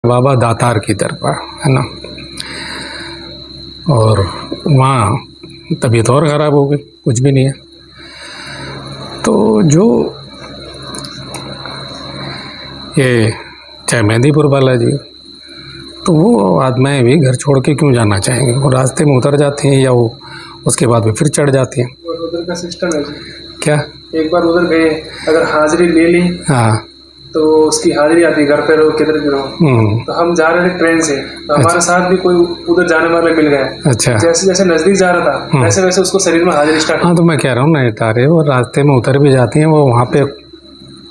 बाबा दातार की तरफ है ना। और वहाँ तबीयत और ख़राब हो गई, कुछ भी नहीं है। तो जो ये चाहे मेहंदीपुर वाला जी, तो वो आत्माएं भी घर छोड़ के क्यों जाना चाहेंगे? वो रास्ते में उतर जाती हैं या वो उसके बाद भी फिर चढ़ जाती हैं। उधर का सिस्टम है जी। क्या? एक बार उधर गए, अगर हाजिरी ले ली हाँ, तो उसकी हाजिरी आती, घर पे रहो किधर भी रहो। तो हम जा रहे थे ट्रेन से, तो हमारे साथ भी कोई उधर जाने वाले मिल गए। अच्छा। जैसे जैसे नजदीक जा रहा था वैसे वैसे उसको शरीर में हाजिरी स्टार्ट। हाँ, तो मैं कह रहा हूँ नहीं तारे, वो रास्ते में उतर भी जाती हैं, वो वहाँ पे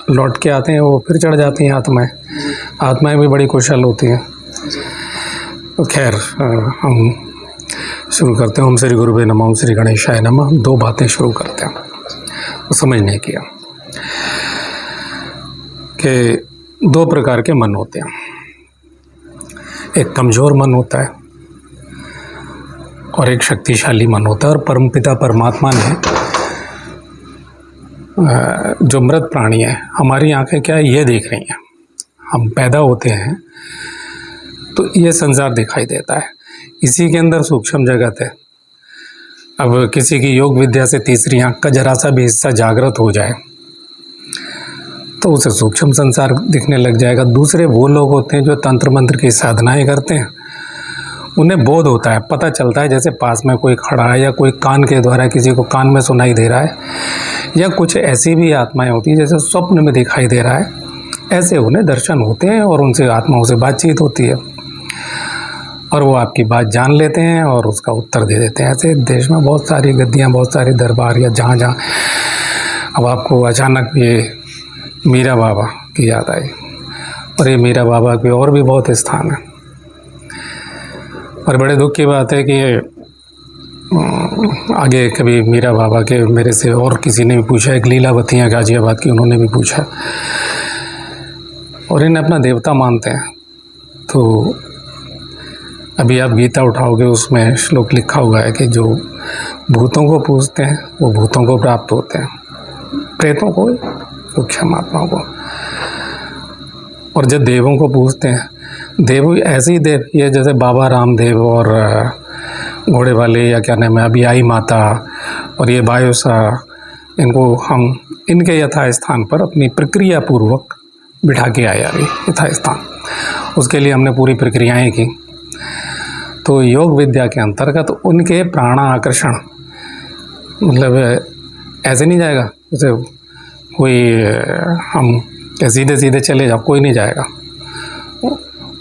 लौट के आते हैं, वो फिर चढ़ जाती हैं आत्माएं। आत्माएं भी बड़ी कुशल होती हैं। तो खैर हम शुरू करते हैं। ओम श्री गुरुवे नमः, ओम श्री गणेशाय नमः। दो बातें शुरू करते हैं, वो समझने की कि दो प्रकार के मन होते हैं। एक कमज़ोर मन होता है और एक शक्तिशाली मन होता है। और परमपिता परमात्मा ने जो मृत प्राणी है, हमारी आंखें क्या है, ये देख रही हैं। हम पैदा होते हैं तो ये संसार दिखाई देता है, इसी के अंदर सूक्ष्म जगत है। अब किसी की योग विद्या से तीसरी आंख का जरा सा भी हिस्सा जागृत हो जाए तो उसे सूक्ष्म संसार दिखने लग जाएगा। दूसरे वो लोग होते हैं जो तंत्र मंत्र की साधनाएं करते हैं, उन्हें बोध होता है, पता चलता है जैसे पास में कोई खड़ा है, या कोई कान के द्वारा किसी को कान में सुनाई दे रहा है, या कुछ ऐसी भी आत्माएं होती हैं जैसे स्वप्न में दिखाई दे रहा है, ऐसे उन्हें दर्शन होते हैं और उनसे आत्माओं से बातचीत होती है और वो आपकी बात जान लेते हैं और उसका उत्तर दे देते हैं। ऐसे देश में बहुत सारी गद्दियाँ, बहुत सारे दरबार या जहाँ जहाँ। अब आपको अचानक ये मीरा बाबा की याद आई, और ये मीरा बाबा के और भी बहुत स्थान है। और बड़े दुख की बात है कि आगे कभी मीरा बाबा के मेरे से और किसी ने भी पूछा, एक लीलावती हैं गाजियाबाद की, उन्होंने भी पूछा, और इन्हें अपना देवता मानते हैं। तो अभी आप गीता उठाओगे, उसमें श्लोक लिखा हुआ है कि जो भूतों को पूजते हैं वो भूतों को प्राप्त होते हैं, प्रेतों को, सूक्ष्म आत्माओं को। और जब देवों को पूजते हैं, देव ऐसे ही देव, ये जैसे बाबा रामदेव और घोड़े वाले या क्या नाम है अभी आई माता और ये बायोसा, इनको हम इनके यथास्थान पर अपनी प्रक्रिया पूर्वक बिठा के आए। अभी यथास्थान, उसके लिए हमने पूरी प्रक्रियाएं की। तो योग विद्या के अंतर्गत उनके प्राणाकर्षण, मतलब ऐसे नहीं जाएगा जैसे कोई हम सीधे सीधे चले जाओ, कोई नहीं जाएगा।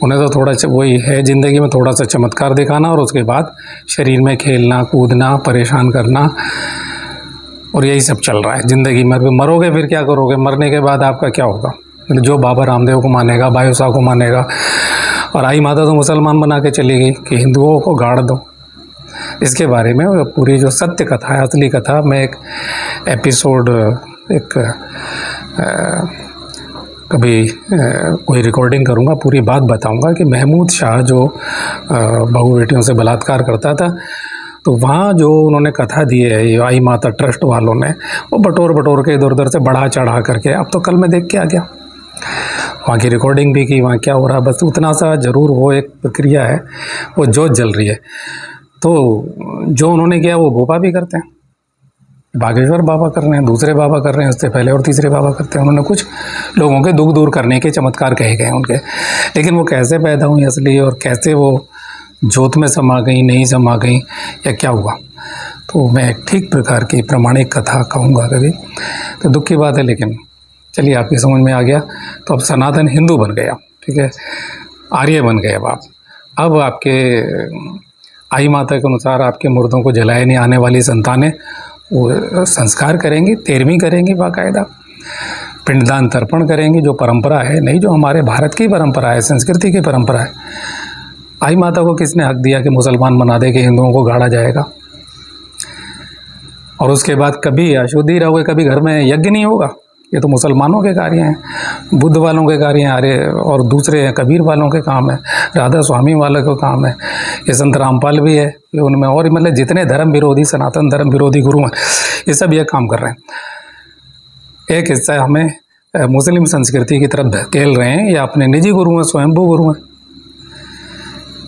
उन्हें तो थोड़ा वही है ज़िंदगी में, थोड़ा सा चमत्कार दिखाना और उसके बाद शरीर में खेलना कूदना, परेशान करना, और यही सब चल रहा है ज़िंदगी में। मरोगे फिर क्या करोगे? मरने के बाद आपका क्या होगा? जो बाबा रामदेव को मानेगा, बायोसा को मानेगा, और आई माता तो मुसलमान बना के चली गई कि हिंदुओं को गाड़ दो। इसके बारे में पूरी जो सत्य कथा है, असली कथा, मैं एक एपिसोड, एक कभी कोई रिकॉर्डिंग करूँगा, पूरी बात बताऊँगा कि महमूद शाह जो बहू बेटियों से बलात्कार करता था, तो वहाँ जो उन्होंने कथा दी है ये आई माता ट्रस्ट वालों ने, वो बटोर के इधर उधर से बढ़ा चढ़ा करके, अब तो कल मैं देख के आ गया, वहाँ की रिकॉर्डिंग भी की, वहाँ क्या हो रहा है, बस उतना सा ज़रूर वो एक प्रक्रिया है, वो जोत जल रही है। तो जो उन्होंने किया वो गोपा भी करते हैं, बागेश्वर बाबा कर रहे हैं, दूसरे बाबा कर रहे हैं, उससे पहले और तीसरे बाबा करते हैं। उन्होंने कुछ लोगों के दुख दूर करने के चमत्कार कहे गए उनके, लेकिन वो कैसे पैदा हुई असली, और कैसे वो जोत में समा गई, नहीं समा गई, या क्या हुआ, तो मैं एक ठीक प्रकार की प्रमाणिक कथा कहूँगा कभी। तो दुख की बात है, लेकिन चलिए आपकी समझ में आ गया। तो अब सनातन हिंदू बन गया, ठीक है, आर्य बन गए। अब आपके आई माता के अनुसार आपके मुर्दों को जलाए नहीं आने वाली संतानें वो संस्कार करेंगी, 13वीं करेंगी, बाकायदा पिंडदान तर्पण करेंगी, जो परंपरा है, नहीं जो हमारे भारत की परंपरा है, संस्कृति की परंपरा है। आई माता को किसने हक दिया कि मुसलमान बना दे कि हिंदुओं को गाड़ा जाएगा? और उसके बाद कभी अशुद्धि रहोगे, कभी घर में यज्ञ नहीं होगा, ये तो मुसलमानों के कार्य हैं, बुद्ध वालों के कार्य हैं, आर्य और दूसरे हैं, कबीर वालों के काम है, राधा स्वामी वालों का काम है, ये संत रामपाल भी है, ये उनमें, और मतलब जितने धर्म विरोधी, सनातन धर्म विरोधी गुरु हैं, ये सब ये काम कर रहे हैं। एक हिस्सा हमें मुस्लिम संस्कृति की तरफ धकेल रहे हैं, या अपने निजी गुरु हैं, स्वयंभू गुरु हैं,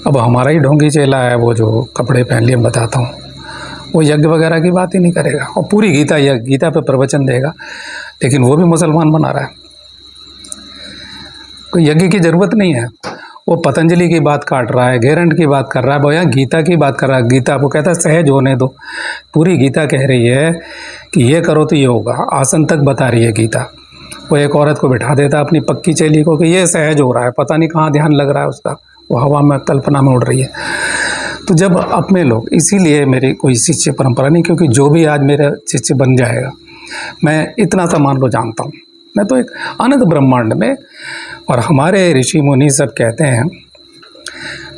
अब हमारा ही ढोंगी चेला है वो, जो कपड़े पहन लिए बताता हूँ, वो यज्ञ वगैरह की बात ही नहीं करेगा, और पूरी गीता पे प्रवचन देगा, लेकिन वो भी मुसलमान बना रहा है। कोई यज्ञ की जरूरत नहीं है, वो पतंजलि की बात काट रहा है, गेरंड की बात कर रहा है, भैया गीता की बात कर रहा है। गीता वो कहता है सहज होने दो। पूरी गीता कह रही है कि ये करो तो ये होगा, आसन तक बता रही है गीता। वो एक औरत को बिठा देता अपनी पक्की चेली को कि ये सहज हो रहा है, पता नहीं कहाँ ध्यान लग रहा है उसका, वो हवा में कल्पना में उड़ रही है। तो जब अपने लोग, इसीलिए मेरी कोई शिष्य परंपरा नहीं, क्योंकि जो भी आज मेरा शिष्य बन जाएगा, मैं इतना सा मान लो जानता हूँ, मैं तो एक अनंत ब्रह्मांड में, और हमारे ऋषि मुनि सब कहते हैं,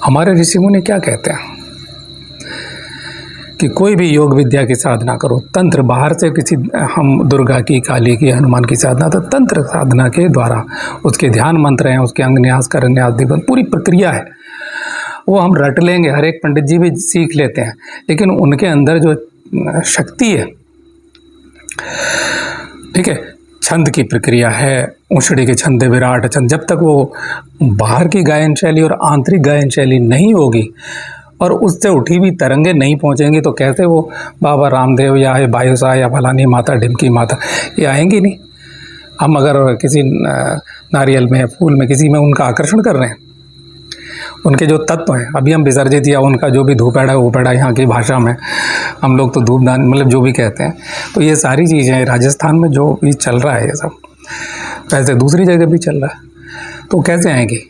हमारे ऋषि मुनि क्या कहते हैं कि कोई भी योग विद्या की साधना करो, तंत्र बाहर से किसी, हम दुर्गा की, काली की, हनुमान की साधना, तो तंत्र साधना के द्वारा उसके ध्यान मंत्र हैं, उसके अंग न्यास करने आदि पूरी प्रक्रिया है, वो हम रट लेंगे, हर एक पंडित जी भी सीख लेते हैं, लेकिन उनके अंदर जो शक्ति है, ठीक है, छंद की प्रक्रिया है, ऊँचड़ी के छंद, विराट छंद, जब तक वो बाहर की गायन शैली और आंतरिक गायन शैली नहीं होगी और उससे उठी हुई तरंगे नहीं पहुंचेंगी, तो कैसे वो बाबा रामदेव या बायुसा या फलानी माता, ढिमकी माता, ये आएंगी नहीं। हम अगर किसी नारियल में, फूल में, किसी में उनका आकर्षण कर रहे हैं, उनके जो तत्व हैं, अभी हम विसर्जित या उनका जो भी धूपेड़ा ऊपेड़ा, यहाँ की भाषा में हम लोग तो धूपदान मतलब जो भी कहते हैं, तो ये सारी चीज़ें राजस्थान में जो भी चल रहा है ये सब, वैसे दूसरी जगह भी चल रहा है, तो कैसे आएंगे?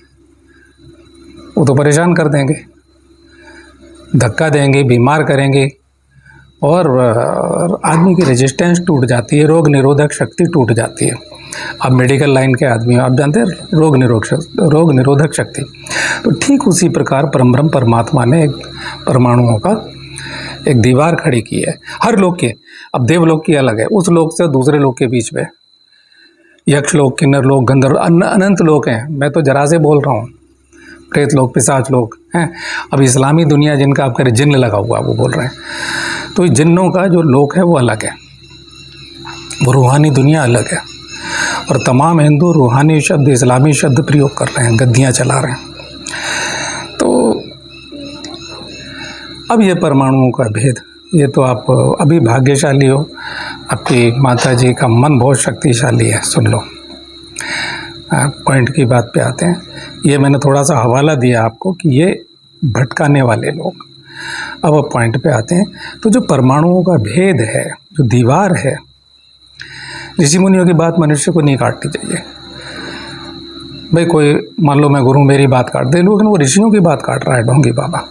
वो तो परेशान कर देंगे, धक्का देंगे, बीमार करेंगे, और आदमी की रेजिस्टेंस टूट जाती है, रोग निरोधक शक्ति टूट जाती है। आप मेडिकल लाइन के आदमी हो, आप जानते हैं रोग निरोधक शक्ति, तो ठीक उसी प्रकार परमब्रह्म परमात्मा ने एक परमाणुओं का एक दीवार खड़ी की है हर लोक के। अब देवलोक की अलग है, उस लोक से दूसरे लोक के बीच में यक्ष लोक, किन्नर लोक, गंधर्व, अनंत लोक हैं। मैं तो जरा से बोल रहा हूँ, प्रेत लोक, पिशाच लोक हैं। अब इस्लामी दुनिया जिनका आप करें जिन्न लगा हुआ, वो बोल रहे हैं, तो जिन्नों का जो लोक है वो अलग है, वो रूहानी दुनिया अलग है, और तमाम हिंदू रूहानी शब्द, इस्लामी शब्द प्रयोग कर रहे हैं, गद्दियाँ चला रहे हैं। तो अब ये परमाणुओं का भेद, ये तो आप अभी भाग्यशाली हो, आपकी माता जी का मन बहुत शक्तिशाली है। सुन लो, पॉइंट की बात पे आते हैं। ये मैंने थोड़ा सा हवाला दिया आपको कि ये भटकाने वाले लोग। अब पॉइंट पे आते हैं, तो जो परमाणुओं का भेद है, जो दीवार है, ऋषि मुनियों की बात मनुष्य को नहीं काटनी चाहिए। भाई कोई मान लो मैं गुरु मेरी बात काट दे, लेकिन वो ऋषियों की बात काट रहा है, ढोंगी बाबा।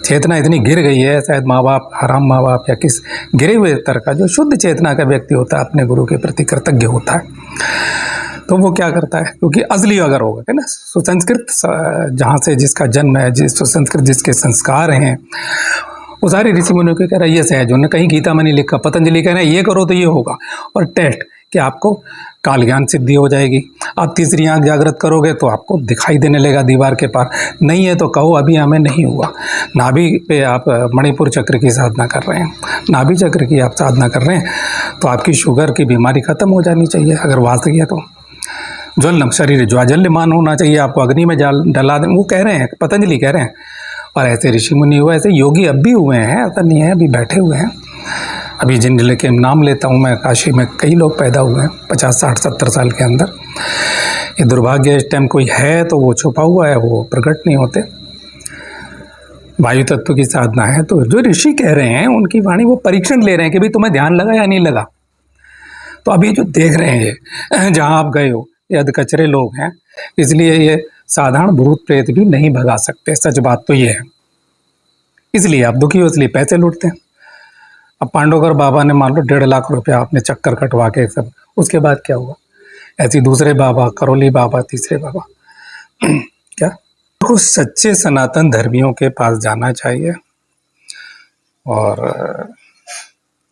चेतना इतनी गिर गई है, शायद माँ बाप, हराम माँ बाप, या किस गिरे हुए स्तर का जो शुद्ध चेतना का व्यक्ति होता है, अपने गुरु के प्रति कृतज्ञ होता है, तो वो क्या करता है, क्योंकि असली अगर होगा है ना, सुसंस्कृत जहाँ से जिसका जन्म है, जिस सुसंस्कृत जिसके संस्कार हैं, वो सारे ऋषि मुनियों के कह रहा है ये सहज, उन्होंने कहीं गीता में नहीं लिखा, पतंजलि कह रहे हैं ये करो तो ये होगा, और टेस्ट कि आपको काल ज्ञान सिद्धि हो जाएगी। आप तीसरी आंख जागृत करोगे तो आपको दिखाई देने लगेगा दीवार के पार, नहीं है तो कहो अभी हमें नहीं हुआ। नाभि पे आप मणिपुर चक्र की साधना कर रहे हैं, नाभि चक्र की आप साधना कर रहे हैं, तो आपकी शुगर की बीमारी खत्म हो जानी चाहिए, अगर वास्तविक है तो। ज्वलनम, शरीर ज्वाजल्यमान होना चाहिए, आपको अग्नि में डला दें, वो कह रहे हैं, पतंजलि कह रहे हैं। और ऐसे ऋषि मुनि हुए, ऐसे योगी अब भी हुए हैं, ऐसा नहीं है, अभी बैठे हुए हैं। अभी जिन जिले के नाम लेता हूँ मैं, काशी में कई लोग पैदा हुए हैं 50, 60, 70 साल के अंदर। ये दुर्भाग्य इस टाइम कोई है तो वो छुपा हुआ है, वो प्रकट नहीं होते। वायु तत्व की साधना है, तो जो ऋषि कह रहे हैं उनकी वाणी, वो परीक्षण ले रहे हैं कि भाई तुम्हें ध्यान लगा या नहीं लगा। तो अभी जो देख रहे हैं ये, जहाँ आप गए हो, ये अधकचरे लोग हैं, इसलिए ये साधारण भूत प्रेत भी नहीं भगा सकते, सच बात तो ये है। इसलिए आप दुखी हो, इसलिए पैसे लूटते हैं। अब पांडवकर बाबा ने मान लो 1.5 लाख रुपया आपने चक्कर कटवा के सब, उसके बाद क्या हुआ? ऐसे दूसरे बाबा, करौली बाबा, तीसरे बाबा क्या तो सच्चे सनातन धर्मियों के पास जाना चाहिए, और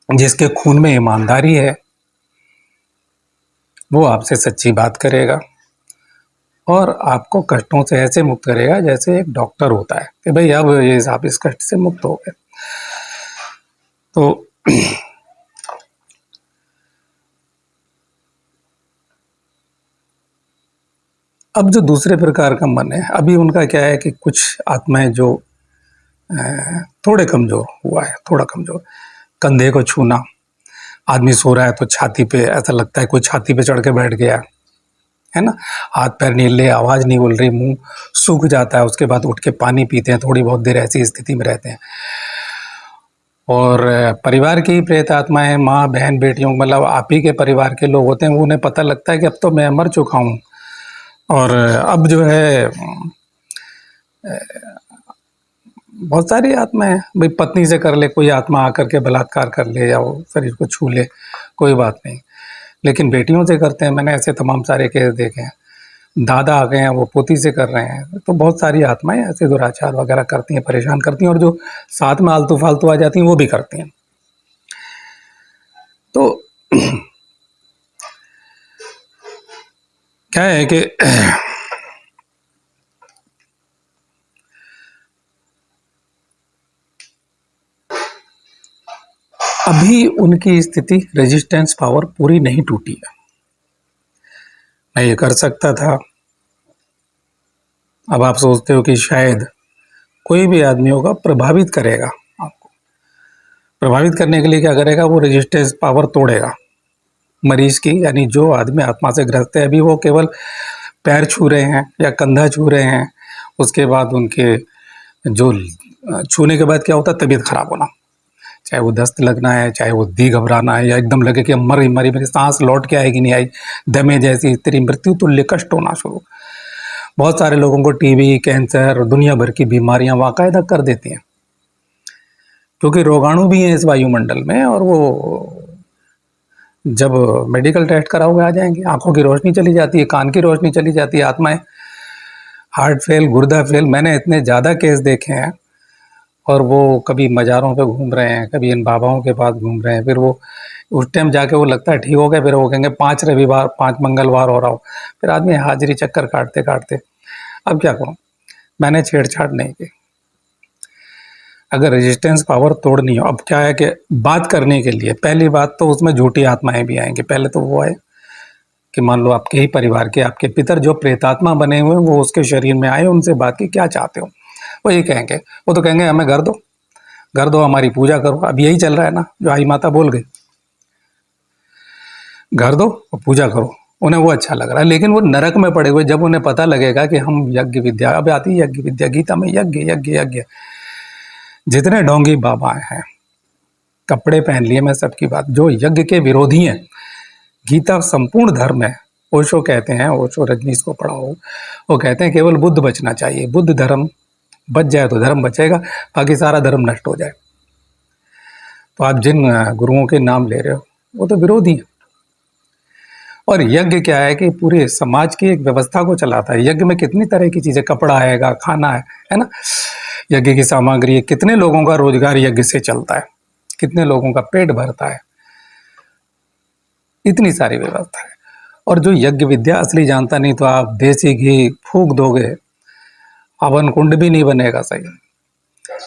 जिसके खून में ईमानदारी है वो आपसे सच्ची बात करेगा, और आपको कष्टों से ऐसे मुक्त करेगा जैसे एक डॉक्टर होता है कि भाई अब ये आप इस कष्ट से मुक्त हो गए। तो अब जो दूसरे प्रकार का मन है, अभी उनका क्या है कि कुछ आत्माएं जो थोड़े कमजोर हुआ है, थोड़ा कमजोर, कंधे को छूना, आदमी सो रहा है तो छाती पे ऐसा लगता है कोई छाती पे चढ़ के बैठ गया है ना, हाथ पैर नहीं हिले, आवाज नहीं बोल रही, मुंह सूख जाता है, उसके बाद उठ के पानी पीते हैं, थोड़ी बहुत देर ऐसी स्थिति में रहते हैं। और परिवार की प्रेत आत्माएं, माँ बहन बेटियों, मतलब आप ही के परिवार के लोग होते हैं, वो उन्हें पता लगता है कि अब तो मैं मर चुका हूँ और अब जो है बहुत सारी आत्माएं हैं, भाई पत्नी से कर ले, कोई आत्मा आकर के बलात्कार कर ले या वो शरीर को छू ले, कोई बात नहीं, लेकिन बेटियों से करते हैं। मैंने ऐसे तमाम सारे केस देखे हैं। दादा आ गए हैं, वो पोती से कर रहे हैं, तो बहुत सारी आत्माएं ऐसे दुराचार वगैरह करती हैं, परेशान करती हैं, और जो साथ में आलतू फालतू आ जाती हैं वो भी करती हैं। तो क्या है कि अभी उनकी स्थिति, रेजिस्टेंस पावर पूरी नहीं टूटी है। मैं ये कर सकता था। अब आप सोचते हो कि शायद कोई भी आदमी होगा प्रभावित करेगा, आपको प्रभावित करने के लिए क्या करेगा, वो रेजिस्टेंस पावर तोड़ेगा मरीज की, यानी जो आदमी आत्मा से ग्रस्त है। अभी वो केवल पैर छू रहे हैं या कंधा छू रहे हैं, उसके बाद उनके जो छूने के बाद क्या होता है, तबीयत खराब होना, चाहे वो दस्त लगना है, चाहे वो दी घबराना है, या एकदम लगे कि अब मरी मरी, मेरी सांस लौट के आएगी नहीं आई, दमे जैसी तेरी मृत्यु तुल्य कष्ट होना शुरू। बहुत सारे लोगों को टीबी, कैंसर, दुनिया भर की बीमारियां बाकायदा कर देती हैं, क्योंकि रोगाणु भी हैं इस वायुमंडल में, और वो जब मेडिकल टेस्ट कराओगे आ जाएंगे। आंखों की रोशनी चली जाती है, कान की रोशनी चली जाती है, आत्माएं, हार्ट फेल, गुर्दा फेल, मैंने इतने ज़्यादा केस देखे हैं। और वो कभी मज़ारों पे घूम रहे हैं, कभी इन बाबाओं के पास घूम रहे हैं, फिर वो उस टाइम जाके वो लगता है ठीक हो गया, फिर वो कहेंगे 5 रविवार 5 मंगलवार हो रहा हो, फिर आदमी हाजिरी चक्कर काटते काटते, अब क्या करूं, मैंने छेड़छाड़ नहीं की। अगर रेजिस्टेंस पावर तोड़नी हो, अब क्या है कि बात करने के लिए पहली बात तो उसमें झूठी आत्माएं भी आएंगी। पहले तो वो आए कि मान लो आपके ही परिवार के, आपके पितर जो प्रेतात्मा बने हुए हैं, वो उसके शरीर में आए, उनसे बात की क्या चाहते हो, वो ये कहेंगे, वो तो कहेंगे हमें घर दो, घर दो, हमारी पूजा करो। अब यही चल रहा है ना, जो आई माता बोल गई, घर दो और पूजा करो, उन्हें वो अच्छा लग रहा है। लेकिन वो नरक में पड़े हुए, जब उन्हें पता लगेगा कि हम यज्ञ विद्या, अब आती है यज्ञ विद्या, गीता में यज्ञ यज्ञ यज्ञ, जितने ढोंगी बाबा हैं, कपड़े पहन लिए, मैं सबकी बात, जो यज्ञ के विरोधी हैं, गीता संपूर्ण धर्म है। ओशो कहते हैं, ओशो रजनीश को पढ़ा हो, वो कहते हैं केवल बुद्ध बचना चाहिए, बुद्ध धर्म बच जाए तो धर्म बचेगा, बाकी सारा धर्म नष्ट हो जाए। तो आप जिन गुरुओं के नाम ले रहे हो वो तो विरोधी हैं। और यज्ञ क्या है कि पूरे समाज की एक व्यवस्था को चलाता है। यज्ञ में कितनी तरह की चीजें, कपड़ा आएगा, खाना है ना, यज्ञ की सामग्री है, कितने लोगों का रोजगार यज्ञ से चलता है, कितने लोगों का पेट भरता है, इतनी सारी व्यवस्था है। और जो यज्ञ विद्या असली जानता नहीं, तो आप देसी घी फूक दोगे, हवन कुंड भी नहीं बनेगा सही।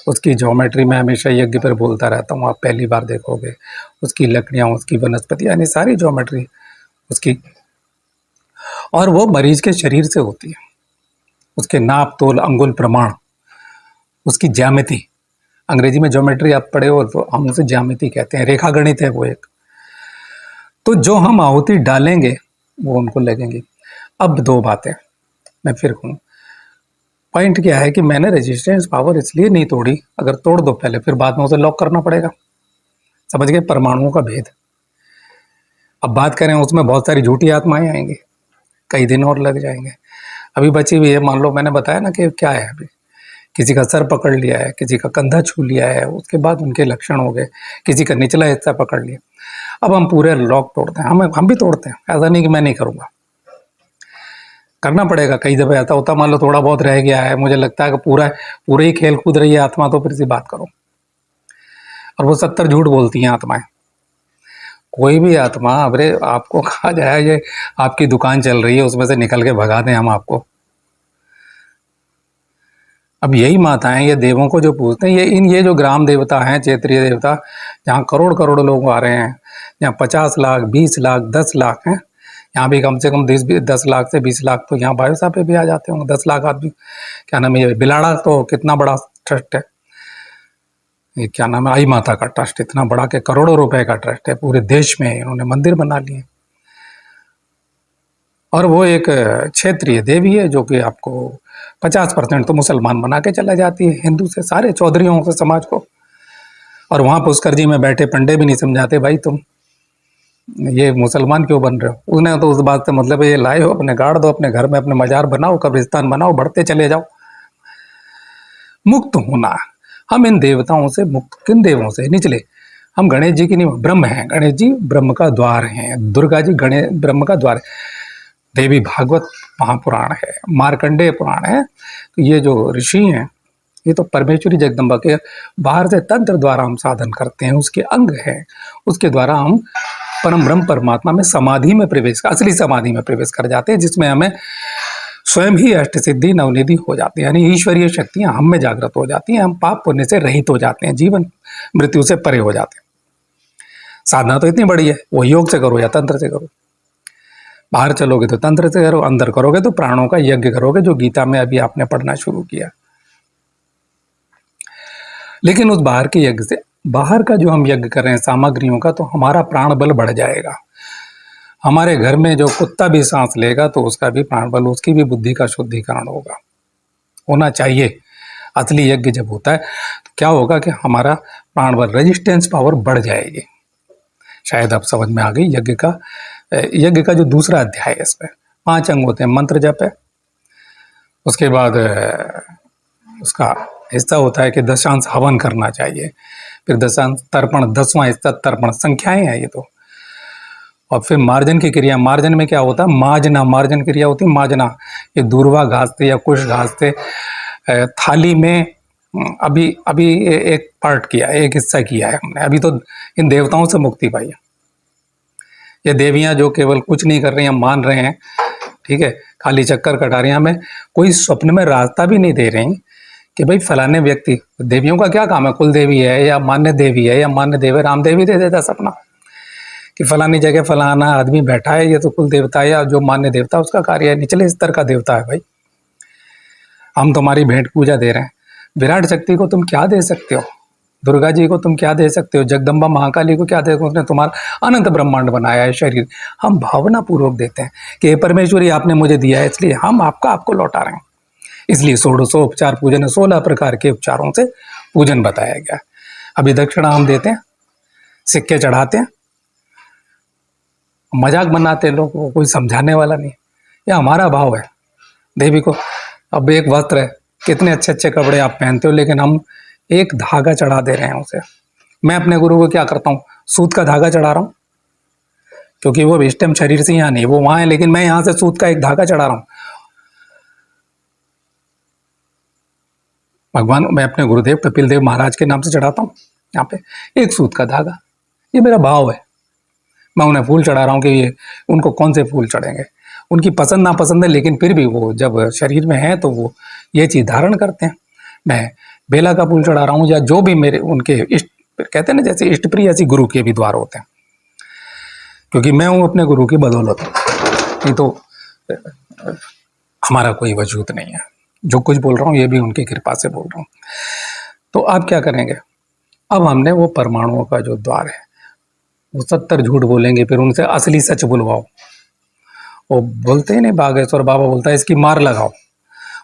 उसकी ज्योमेट्री में हमेशा यज्ञ पर बोलता रहता हूँ, आप पहली बार देखोगे उसकी लकड़ियाँ, उसकी वनस्पति, यानी सारी ज्योमेट्री उसकी, और वो मरीज के शरीर से होती है। उसके नाप तोल, अंगुल प्रमाण, उसकी ज्यामिति, अंग्रेजी में ज्योमेट्री आप पढ़े हो तो हम उसे ज्यामिति कहते हैं, रेखा गणित है वो एक। तो जो हम आहुति डालेंगे वो उनको लगेंगे। अब 2 बातें मैं फिर कहूँ, पॉइंट क्या है कि मैंने रेजिस्टेंस पावर इसलिए नहीं तोड़ी, अगर तोड़ दो पहले, फिर बाद में उसे लॉक करना पड़ेगा। समझ गए परमाणुओं का भेद। अब बात करें, उसमें बहुत सारी झूठी आत्माएं आएंगी, कई दिन और लग जाएंगे। अभी बची हुई है, मान लो मैंने बताया ना कि क्या है, अभी किसी का सर पकड़ लिया है, किसी का कंधा छू लिया है, उसके बाद उनके लक्षण हो गए, किसी का निचला हिस्सा पकड़ लिया। अब हम पूरे लॉक तोड़ते हैं, हम भी तोड़ते हैं, ऐसा नहीं कि मैं नहीं करूँगा, करना पड़ेगा। कई दफे ऐसा होता, मान लो थोड़ा बहुत रह गया है, मुझे लगता है कि पूरे ही खेल कूद रही है आत्मा, तो फिर से बात करो। और वो 70 झूठ बोलती हैं आत्माएं। कोई भी आत्मा, अरे आपको कहा जाए ये आपकी दुकान चल रही है, उसमें से निकल के भगा दें हम आपको। अब यही माताएं, ये देवों को जो पूछते हैं, ये जो ग्राम देवता हैं, क्षेत्रीय देवता, जहाँ करोड़ करोड़ लोग आ रहे हैं, जहाँ 50 लाख 20 लाख 10 लाख हैं, यहाँ भी कम से कम 10 लाख से 20 लाख तो यहाँ बायोसा पे भी आ जाते होंगे। 10 लाख आदमी, क्या नाम है ये बिलाड़ा, तो कितना बड़ा ट्रस्ट है ये, क्या नाम है, आई माता का ट्रस्ट, इतना बड़ा कि करोड़ों रुपए का ट्रस्ट है, पूरे देश में इन्होंने मंदिर बना लिए। और वो एक क्षेत्रीय देवी है जो कि आपको 50% तो मुसलमान बना के चला जाती है, हिंदू से, सारे चौधरियों से समाज को। और वहाँ पुष्कर जी में बैठे पंडे भी नहीं समझाते भाई तुम ये मुसलमान क्यों बन रहे हो। उन्हें तो उस बात से मतलब है, ये लाए हो अपने गाड़ दो, अपने घर में अपने मजार बनाओ, कब्रिस्तान बनाओ, बढ़ते चले जाओ। मुक्त होना, हम इन देवताओं से मुक्त, किन देवों से, निचले, हम गणेश जी की नहीं, ब्रह्म हैं, गणेश जी ब्रह्म का द्वार हैं, दुर्गा जी गणेश ब्रह्म का द्वार है, देवी भागवत महापुराण है, मार्कंडेय पुराण है। तो ये जो ऋषि हैं ये तो परमेश्वरी जगदम्बा के बाहर से तंत्र द्वारा हम साधन करते हैं, उसके अंग है, उसके द्वारा हम परम ब्रह्म परमात्मा में समाधि में प्रवेश, असली समाधि में प्रवेश कर जाते हैं, जिसमें हमें स्वयं ही अष्ट सिद्धि नवनिधि हो जाती है, यानी ईश्वरीय शक्तियां हम में जागृत हो जाती हैं, हम पाप पुण्य से रहित हो जाते हैं, जीवन मृत्यु से परे हो जाते हैं। साधना तो इतनी बड़ी है, वो योग से करो या तंत्र से करो। बाहर चलोगे तो तंत्र से करो, अंदर करोगे तो प्राणों का यज्ञ करोगे, जो गीता में अभी आपने पढ़ना शुरू किया। लेकिन उस बाहर के यज्ञ से, बाहर का जो हम यज्ञ कर रहे हैं सामग्रियों का, तो हमारा प्राण बल बढ़ जाएगा। हमारे घर में जो कुत्ता भी सांस लेगा तो उसका भी प्राण बल, उसकी भी बुद्धि का शुद्धिकरण होना चाहिए। असली यज्ञ जब होता है तो क्या होगा कि हमारा प्राण बल, रेजिस्टेंस पावर बढ़ जाएगी। शायद अब समझ में आ गई यज्ञ का जो दूसरा अध्याय है, इसमें 5 अंग होते हैं। मंत्र जप है, उसके बाद उसका हिस्सा होता है कि दशांश हवन करना चाहिए, फिर दशांश तर्पण, 10वां हिस्सा तर्पण, संख्याएं हैं ये तो। और फिर मार्जन की क्रिया, मार्जन में क्या होता है, माजना, मार्जन क्रिया होती है माजना। ये दूर्वा घास से या कुश घास से थाली में अभी अभी एक पार्ट किया है, एक हिस्सा किया है हमने, अभी तो इन देवताओं से मुक्ति पाई है। ये देवियां जो केवल कुछ नहीं कर रही हैं, मान रहे हैं, ठीक है, खाली चक्कर कटा रही हैं, हमें कोई स्वप्न में रास्ता भी नहीं दे रही कि भाई फलाने व्यक्ति, देवियों का क्या काम है, कुल देवी है या मान्य देवी है, या मान्य देव है, रामदेव ही दे देता सपना कि फलानी जगह फलाना आदमी बैठा है, ये तो कुल देवता है, या जो मान्य देवता उसका कार्य है, निचले स्तर का देवता है भाई। हम तुम्हारी भेंट पूजा दे रहे हैं, विराट शक्ति को तुम क्या दे सकते हो, दुर्गा जी को तुम क्या दे सकते हो, जगदम्बा महाकाली को क्या दे सकते हो, उसने तुम्हारा अनंत ब्रह्मांड बनाया है शरीर। हम भावना पूर्वक देते हैं कि परमेश्वरी आपने मुझे दिया है, इसलिए हम आपको लौटा रहे हैं। इसलिए 1600 उपचार पूजन, 16 प्रकार के उपचारों से पूजन बताया गया। अभी दक्षिणा हम देते हैं, सिक्के चढ़ाते हैं, मजाक बनाते हैं लोग, को कोई समझाने वाला नहीं। यह हमारा भाव है देवी को। अब एक वस्त्र है, कितने अच्छे अच्छे कपड़े आप पहनते हो, लेकिन हम एक धागा चढ़ा दे रहे हैं उसे। मैं अपने गुरु को क्या करता हूँ, सूत का धागा चढ़ा रहा हूँ, क्योंकि वो इस टाइम शरीर से यहाँ नहीं, वो वहां है, लेकिन मैं यहाँ से सूत का एक धागा चढ़ा रहा हूँ। भगवान, मैं अपने गुरुदेव कपिल देव महाराज के नाम से चढ़ाता हूँ यहाँ पे एक सूत का धागा। ये मेरा भाव है। मैं उन्हें फूल चढ़ा रहा हूँ कि ये, उनको कौन से फूल चढ़ेंगे, उनकी पसंद नापसंद है, लेकिन फिर भी वो जब शरीर में है तो वो ये चीज़ धारण करते हैं। मैं बेला का फूल चढ़ा रहा हूँ, या जो भी मेरे उनके इष्ट, कहते हैं ना, जैसे इष्ट प्रिय, ऐसी गुरु के भी द्वार होते हैं, क्योंकि मैं हूँ अपने गुरु की बदौलत। नहीं तो हमारा कोई वजूद नहीं है। जो कुछ बोल रहा हूँ ये भी उनकी कृपा से बोल रहा हूँ। तो आप क्या करेंगे, अब हमने वो परमाणुओं का जो द्वार है, वो 70 झूठ बोलेंगे, फिर उनसे असली सच बुलवाओ। वो बोलते ही नहीं, बागेश्वर बाबा बोलता है इसकी मार लगाओ।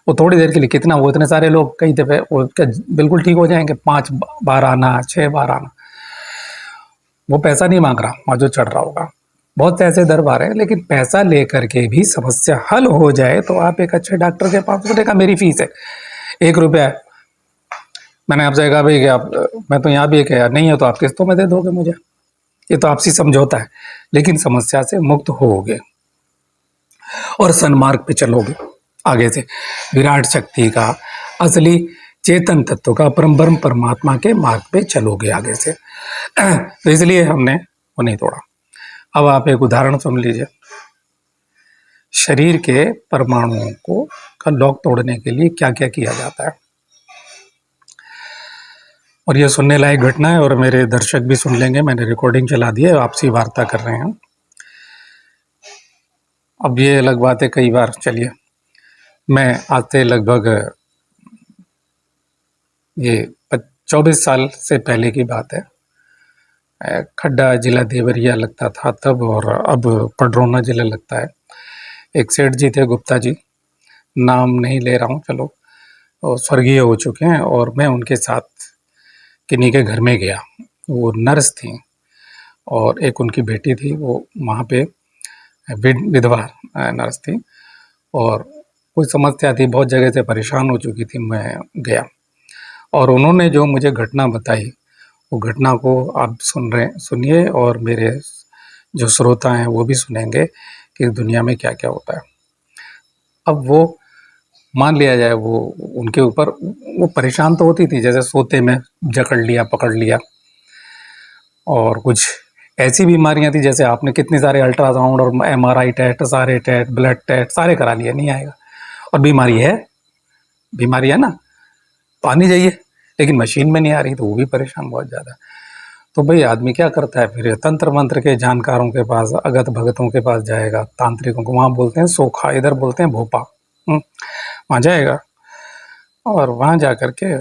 वो थोड़ी देर के लिए, कितना, वो इतने सारे लोग कई दफे वो क्या बिल्कुल ठीक हो जाएंगे, 5 बार आना, 6 बार आना। वो पैसा नहीं मांग रहा वहाँ जो चढ़ रहा होगा। बहुत से ऐसे दरबार है, लेकिन पैसा लेकर के भी समस्या हल हो जाए तो आप एक अच्छे डॉक्टर के पास, देखा मेरी फीस है 1 रुपया है, मैंने आपसे कहा भाई कि आप, मैं तो यहाँ भी कहा नहीं है तो आप किस्तों में दे दोगे मुझे, ये तो आपसी समझौता है, लेकिन समस्या से मुक्त होगे और सन्मार्ग पे चलोगे आगे से, विराट शक्ति का, असली चेतन तत्व का, परम ब्रह्म परमात्मा के मार्ग पे चलोगे आगे से। तो इसलिए हमने वो नहीं तोड़ा। अब आप एक उदाहरण सुन लीजिए, शरीर के परमाणुओं को का लॉक तोड़ने के लिए क्या क्या किया जाता है। और ये सुनने लायक घटना है, और मेरे दर्शक भी सुन लेंगे, मैंने रिकॉर्डिंग चला दी है, आपसी वार्ता कर रहे हैं। अब ये अलग बात है, कई बार चलिए, मैं आज से लगभग ये 24 साल से पहले की बात है। खड्डा जिला देवरिया लगता था तब, और अब पडरौना जिला लगता है। एक सेठ जी थे, गुप्ता जी, नाम नहीं ले रहा हूँ, चलो, वो स्वर्गीय हो चुके हैं, और मैं उनके साथ किन्हीं के घर में गया। वो नर्स थी और एक उनकी बेटी थी, वो वहाँ पे विधवा नर्स थी, और कोई समस्या थी, बहुत जगह से परेशान हो चुकी थी। मैं गया और उन्होंने जो मुझे घटना बताई, वो घटना को आप सुनिए, और मेरे जो श्रोता हैं वो भी सुनेंगे कि दुनिया में क्या क्या होता है। अब वो मान लिया जाए, वो उनके ऊपर वो परेशान तो होती थी, जैसे सोते में जकड़ लिया, पकड़ लिया, और कुछ ऐसी बीमारियां थी जैसे आपने कितने सारे अल्ट्रासाउंड और एमआरआई टेस्ट, सारे टेस्ट, ब्लड टेस्ट सारे करा लिए, नहीं आएगा। और बीमारी है, बीमारी है ना, तो आनी चाहिए, लेकिन मशीन में नहीं आ रही, तो वो भी परेशान बहुत ज़्यादा। तो भाई आदमी क्या करता है, फिर तंत्र मंत्र के जानकारों के पास, अगत भगतों के पास जाएगा, तांत्रिकों को, वहाँ बोलते हैं सोखा, इधर बोलते हैं भोपा, वहाँ जाएगा, और वहाँ जा कर के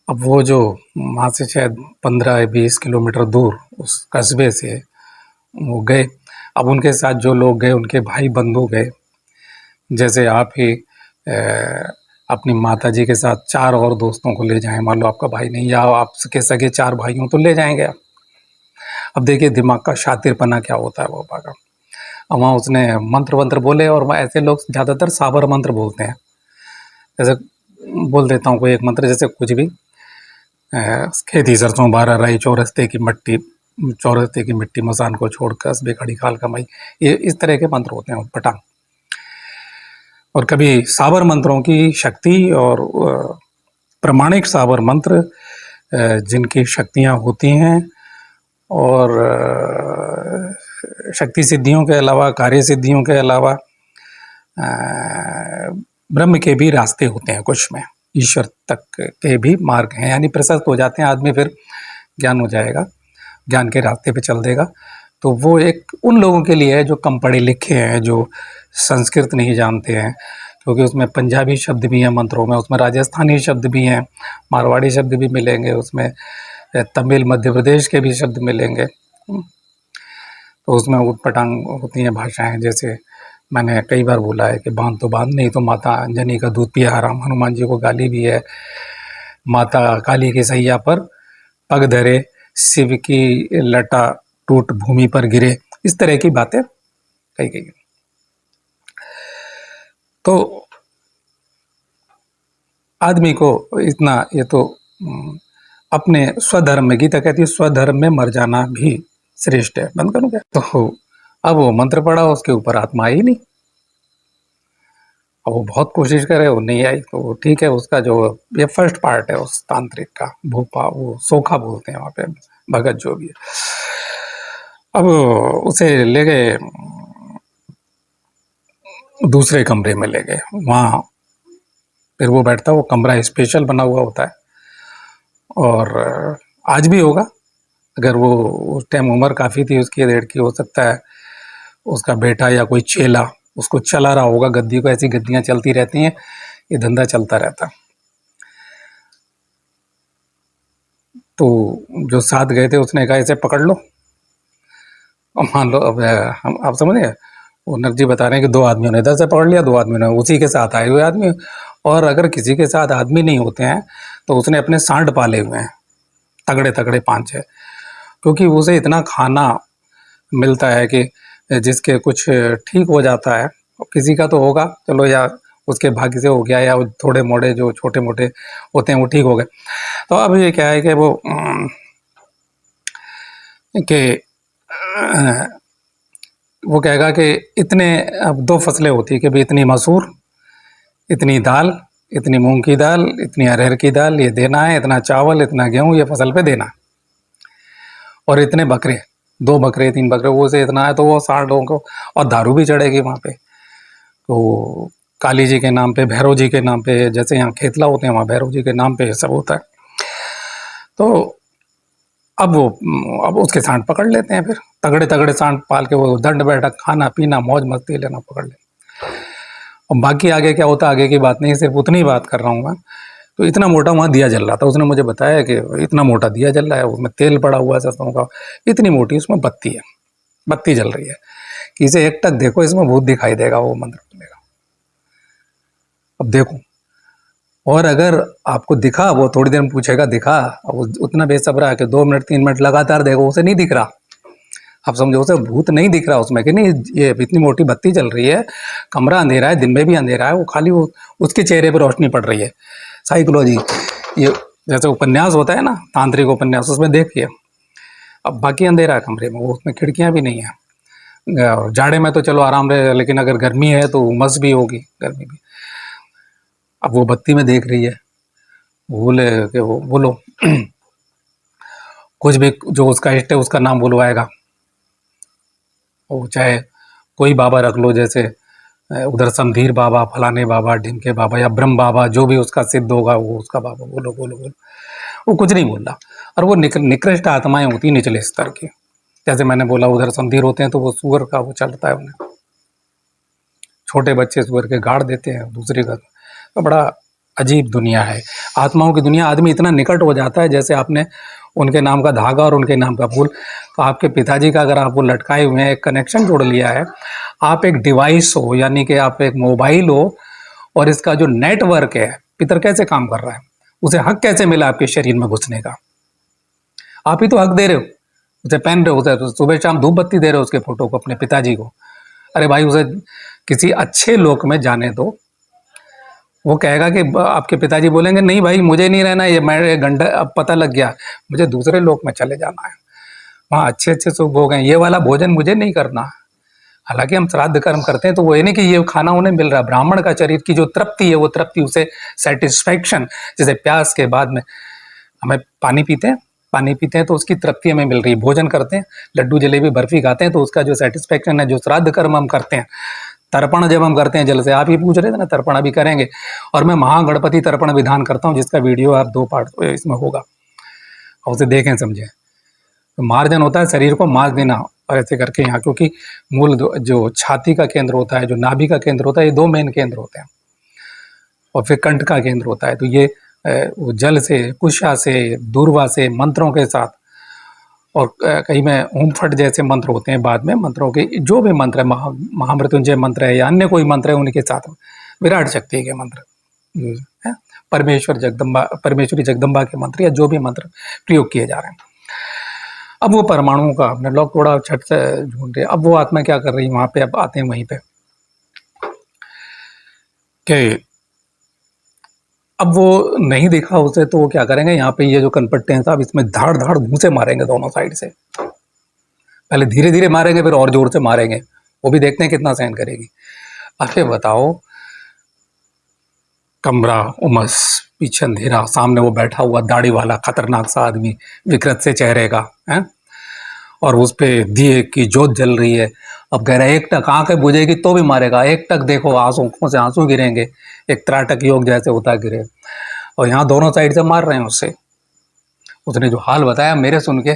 अब वो जो वहाँ से शायद 15-20 किलोमीटर दूर उस कस्बे से वो गए। अब उनके साथ जो लोग गए, उनके भाई बंधु गए, जैसे आप ही अपनी माता जी के साथ 4 और दोस्तों को ले जाएं, मान लो आपका भाई नहीं, या आपके सगे 4 भाई हों तो ले जाएंगे आप। अब देखिए दिमाग का शातिरपना क्या होता है बाबा का। अब वहाँ उसने मंत्र वंत्र बोले, और वहाँ ऐसे लोग ज़्यादातर साबर मंत्र बोलते हैं। जैसे बोल देता हूँ कोई एक मंत्र, जैसे कुछ भी, खेती सरसों 12 राई, चौरस्ते की मिट्टी मसान को छोड़ कस्बे खड़ी खाल कमाई, ये इस तरह के मंत्र होते हैं पटांग। और कभी साबर मंत्रों की शक्ति, और प्रमाणिक साबर मंत्र जिनकी शक्तियाँ होती हैं, और शक्ति सिद्धियों के अलावा, कार्य सिद्धियों के अलावा ब्रह्म के भी रास्ते होते हैं कुछ में, ईश्वर तक के भी मार्ग हैं, यानी प्रशस्त हो जाते हैं आदमी, फिर ज्ञान हो जाएगा, ज्ञान के रास्ते पे चल देगा। तो वो एक उन लोगों के लिए है जो कम पढ़े लिखे हैं, जो संस्कृत नहीं जानते हैं, क्योंकि उसमें पंजाबी शब्द भी हैं मंत्रों में, उसमें राजस्थानी शब्द भी हैं, मारवाड़ी शब्द भी मिलेंगे उसमें, तमिल मध्य प्रदेश के भी शब्द मिलेंगे। तो उसमें उटपटांग होती हैं भाषाएं, जैसे मैंने कई बार बोला है कि बांध तो बांध, नहीं तो माता अंजनी का दूध पिया हराम। हनुमान जी को गाली भी है, माता काली की सैया पर पग धरे, शिव की लटा टूट भूमि पर गिरे, इस तरह की बातें कही गई। तो आदमी को इतना, ये तो अपने स्वधर्म में, गीता कहती है स्वधर्म में मर जाना भी श्रेष्ठ है। बंद करूं क्या? तो अब वो मंत्र पढ़ा, उसके ऊपर आत्मा आई नहीं, और वो बहुत कोशिश करे, वो नहीं आई, तो वो ठीक है, उसका जो ये फर्स्ट पार्ट है उस तांत्रिक का, भोपा, वो सोखा बोलते हैं वहाँ पे, भगत जो भी है। अब उसे ले गए दूसरे कमरे में, ले गए वहाँ, फिर वो बैठता, वो कमरा स्पेशल बना हुआ होता है, और आज भी होगा, अगर वो उस टाइम उम्र काफ़ी थी उसकी, 1.5 की, हो सकता है उसका बेटा या कोई चेला उसको चला रहा होगा गद्दी को, ऐसी गद्दियाँ चलती रहती हैं, ये धंधा चलता रहता। तो जो साथ गए थे उसने कहा इसे पकड़ लो, और मान लो, अब हम, आप समझ गए, वो नकजी बता रहे हैं कि 2 आदमियों ने इधर से पकड़ लिया, 2 आदमियों ने उसी के साथ आए हुए आदमी, और अगर किसी के साथ आदमी नहीं होते हैं तो उसने अपने सांड पाले हुए हैं, तगड़े तगड़े 5-6, क्योंकि उसे इतना खाना मिलता है कि जिसके कुछ ठीक हो जाता है, किसी का तो होगा चलो, या उसके भाग्य से हो गया, या थोड़े मोड़े जो छोटे मोटे होते हैं वो ठीक हो गए। तो अब ये क्या है कि वो कि वो कहेगा कि इतने, अब 2 फसलें होती है कि भाई इतनी मसूर, इतनी दाल, इतनी मूंग की दाल, इतनी अरहर की दाल, ये देना है, इतना चावल, इतना गेहूँ, ये फसल पे देना, और इतने बकरे, 2 बकरे 3 बकरे, वो से इतना है, तो वो 60 लोगों को, और दारू भी चढ़ेगी वहाँ पे। तो काली जी के नाम पे, भैरव जी के नाम पे, जैसे यहाँ खेतला होते हैं वहाँ भैरव जी के नाम पे सब होता है। तो अब उसके सांड पकड़ लेते हैं, फिर तगड़े तगड़े सांड पाल के वो दंड बैठक खाना पीना मौज मस्ती लेना पकड़ लेते। और बाकी आगे क्या होता है आगे की बात नहीं, सिर्फ उतनी बात कर रहा हूँ मैं। तो इतना मोटा वहाँ दिया जल रहा था, उसने मुझे बताया कि इतना मोटा दिया जल रहा है, उसमें तेल पड़ा हुआ है सरसों का, इतनी मोटी उसमें बत्ती है, बत्ती जल रही है कि इसे एकटक देखो, इसमें भूत दिखाई देगा, वो मंत्र बोलेगा। अब देखो, और अगर आपको दिखा, वो थोड़ी देर में पूछेगा दिखा, अब उतना बेसब्रा है कि 2 मिनट 3 मिनट लगातार देखो, उसे नहीं दिख रहा। आप समझो, उसे भूत नहीं दिख रहा उसमें कि नहीं, ये इतनी मोटी बत्ती जल रही है, कमरा अंधेरा है, दिन में भी अंधेरा है, वो खाली वो उसके चेहरे पर रोशनी पड़ रही है। साइकोलॉजी, ये जैसे उपन्यास होता है ना, तांत्रिक उपन्यास, उसमें देखिए। अब बाकी अंधेरा है कमरे में, वो उसमें खिड़कियां भी नहीं है। जाड़े में तो चलो आराम रहे, लेकिन अगर गर्मी है तो उमस भी होगी, गर्मी भी। अब वो बत्ती में देख रही है, बोले कि वो बोलो कुछ भी, जो उसका इष्ट है उसका नाम बुलवाएगा, वो चाहे कोई बाबा रख लो, जैसे उधर समधीर बाबा, फलाने बाबा, ढिमके बाबा या ब्रह्म बाबा, जो भी उसका सिद्ध होगा वो उसका बाबा, बोलो बोलो बोलो, वो कुछ नहीं बोल रहा। और वो निकृष्ट आत्माएं होती निचले स्तर की, जैसे मैंने बोला उधर समधीर होते हैं तो वो सुअर का वो चलता है उन्हें, छोटे बच्चे सुअर के गाड़ देते हैं दूसरी का। तो बड़ा अजीब दुनिया है, आत्माओं की दुनिया। आदमी इतना निकट हो जाता है, जैसे आपने उनके नाम का धागा और उनके नाम का फूल, तो आपके पिताजी का अगर आप वो लटकाए हुए हैं, एक कनेक्शन जोड़ लिया है, आप एक डिवाइस हो, यानी कि आप एक मोबाइल हो, और इसका जो नेटवर्क है, पितर कैसे काम कर रहा है, उसे हक कैसे मिला आपके शरीर में घुसने का? आप ही तो हक दे रहे हो, उसे पहन रहे हो, उसे सुबह शाम धूप बत्ती दे रहे हो उसके फोटो को, अपने पिताजी को। अरे भाई, उसे किसी अच्छे लोक में जाने दो। वो कहेगा कि आपके पिताजी बोलेंगे नहीं भाई, मुझे नहीं रहना, ये मेरे गंडा, अब पता लग गया, मुझे दूसरे लोक में चले जाना है, वहाँ अच्छे अच्छे सुख भोग हैं, ये वाला भोजन मुझे नहीं करना। हालांकि हम श्राद्ध कर्म करते हैं तो वो ये नहीं कि ये खाना उन्हें मिल रहा है, ब्राह्मण का शरीर की जो तृप्ति है, वो तृप्ति उसे सेटिस्फैक्शन, जैसे प्यास के बाद में हमें पानी पीते हैं तो उसकी तृप्ति हमें मिल रही है, भोजन करते हैं, लड्डू जलेबी बर्फी खाते हैं तो उसका जो सेटिस्फैक्शन है, जो श्राद्ध कर्म हम करते हैं, तर्पण जब हम करते हैं जल से, आप ये पूछ रहे थे ना, तर्पण अभी करेंगे, और मैं महागणपति तर्पण विधान करता हूँ, जिसका वीडियो आप 2 पार्ट इसमें होगा, और उसे देखें समझें। तो मार्जन होता है शरीर को मार देना, और ऐसे करके यहाँ, क्योंकि मूल जो छाती का केंद्र होता है, जो नाभि का केंद्र होता है, ये 2 मेन केंद्र होते हैं, और फिर कंठ का केंद्र होता है। तो ये जल से, कुशा से, दूर्वा से, मंत्रों के साथ, और कहीं में ओम फट जैसे मंत्र होते हैं बाद में, मंत्रों के जो भी मंत्र है, महामृत्युंजय मंत्र है या अन्य कोई मंत्र है, उनके साथ विराट शक्ति के मंत्र है, परमेश्वरी जगदम्बा के मंत्र, या जो भी मंत्र प्रयोग किए जा रहे हैं। अब वो परमाणुओं का हमने लॉक थोड़ा छट से ढूंढे, अब वो आत्मा क्या कर रही है वहां पे, अब आते हैं वहीं पे कि अब वो नहीं देखा उसे, तो वो क्या करेंगे, यहाँ पे ये जो कनपट्टे हैं साहब, इसमें धाड़ धाड़ घूंसे मारेंगे दोनों साइड से, पहले धीरे धीरे मारेंगे, फिर और जोर से मारेंगे, वो भी देखते हैं कितना सहन करेगी। अरे बताओ, कमरा उमस, पीछे अंधेरा, सामने वो बैठा हुआ दाढ़ी वाला खतरनाक सा आदमी, विकृत से चेहरे का है, और उस पे दिए की जोत जल रही है। अब कह रहा है, एक टक आंखें बुझेगी तो भी मारेगा, एक टक देखो, आंखों से आंसू गिरेंगे, एक त्राटक योग जैसे होता गिरे, और यहाँ दोनों साइड से मार रहे हैं उससे। उसने जो हाल बताया मेरे सुन के,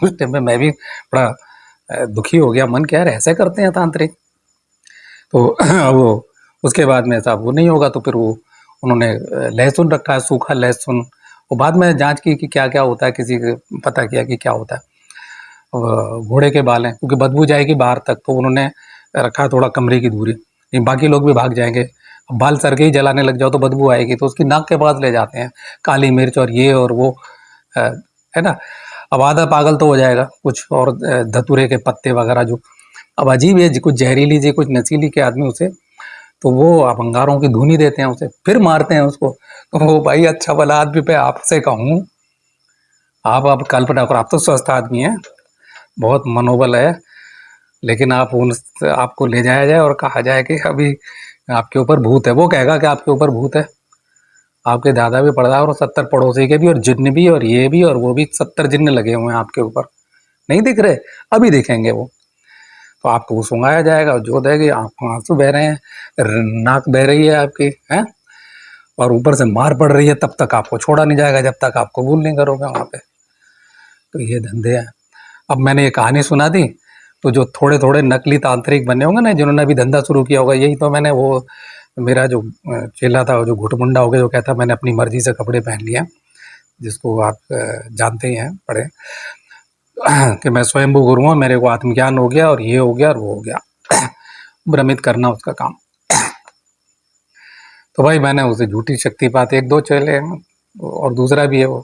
उस टाइम पे मैं भी बड़ा दुखी हो गया, मन क्या यार ऐसे करते हैं तांत्रिक। तो वो उसके बाद में साहब वो नहीं होगा, तो फिर वो उन्होंने लहसुन रखा है, सूखा लहसुन, वो बाद में जांच की कि क्या क्या होता है, किसी को पता किया कि क्या होता है, घोड़े के बाल हैं, क्योंकि बदबू जाएगी बाहर तक, तो उन्होंने रखा थोड़ा कमरे की दूरी, लेकिन बाकी लोग भी भाग जाएंगे। बाल सर के ही जलाने लग जाओ तो बदबू आएगी, तो उसकी नाक के पास ले जाते हैं, काली मिर्च और ये और वो, है ना। अब आधा पागल तो हो जाएगा, कुछ और धतूरे के पत्ते वगैरह जो, अब अजीब है, कुछ जहरीली जी, कुछ नशीली के आदमी उसे, तो वो आप अंगारों की धुनी देते हैं उसे, फिर मारते हैं उसको। तो वो भाई अच्छा भला आदमी पे आपसे कहूँ, आप कल्पना करो, आप तो स्वस्थ आदमी हैं, बहुत मनोबल है, लेकिन आप उन आपको ले जाया जाए और कहा जाए कि अभी आपके ऊपर भूत है, वो कहेगा कि आपके ऊपर भूत है, आपके दादा भी पढ़ा और 70 पड़ोसी के भी, और जिन्न भी, और ये भी, और वो भी, 70 जिन्न लगे हुए हैं आपके ऊपर, नहीं दिख रहे, अभी दिखेंगे वो। तो आपको वो सुंघाया जाएगा, जो देगी, आपको आंसू बह रहे हैं, नाक बह रही है आपकी, है, और ऊपर से मार पड़ रही है, तब तक आपको छोड़ा नहीं जाएगा, जब तक आप कबूल नहीं करोगे वहां पे। तो ये धंधे हैं। अब मैंने ये कहानी सुना दी, तो जो थोड़े थोड़े नकली तांत्रिक बने होंगे ना, जिन्होंने अभी धंधा शुरू किया होगा, यही तो मैंने वो मेरा जो चेला था, जो घुटमुंडा हो गया, जो कहता मैंने अपनी मर्जी से कपड़े पहन लिए, जिसको आप जानते ही हैं, पढ़े कि मैं स्वयंभू गुरु हूँ, मेरे को आत्मज्ञान हो गया और ये हो गया और वो हो गया, भ्रमित करना उसका काम। तो भाई मैंने उसे झूठी शक्तिपात, एक दो चले हैं और दूसरा भी है वो,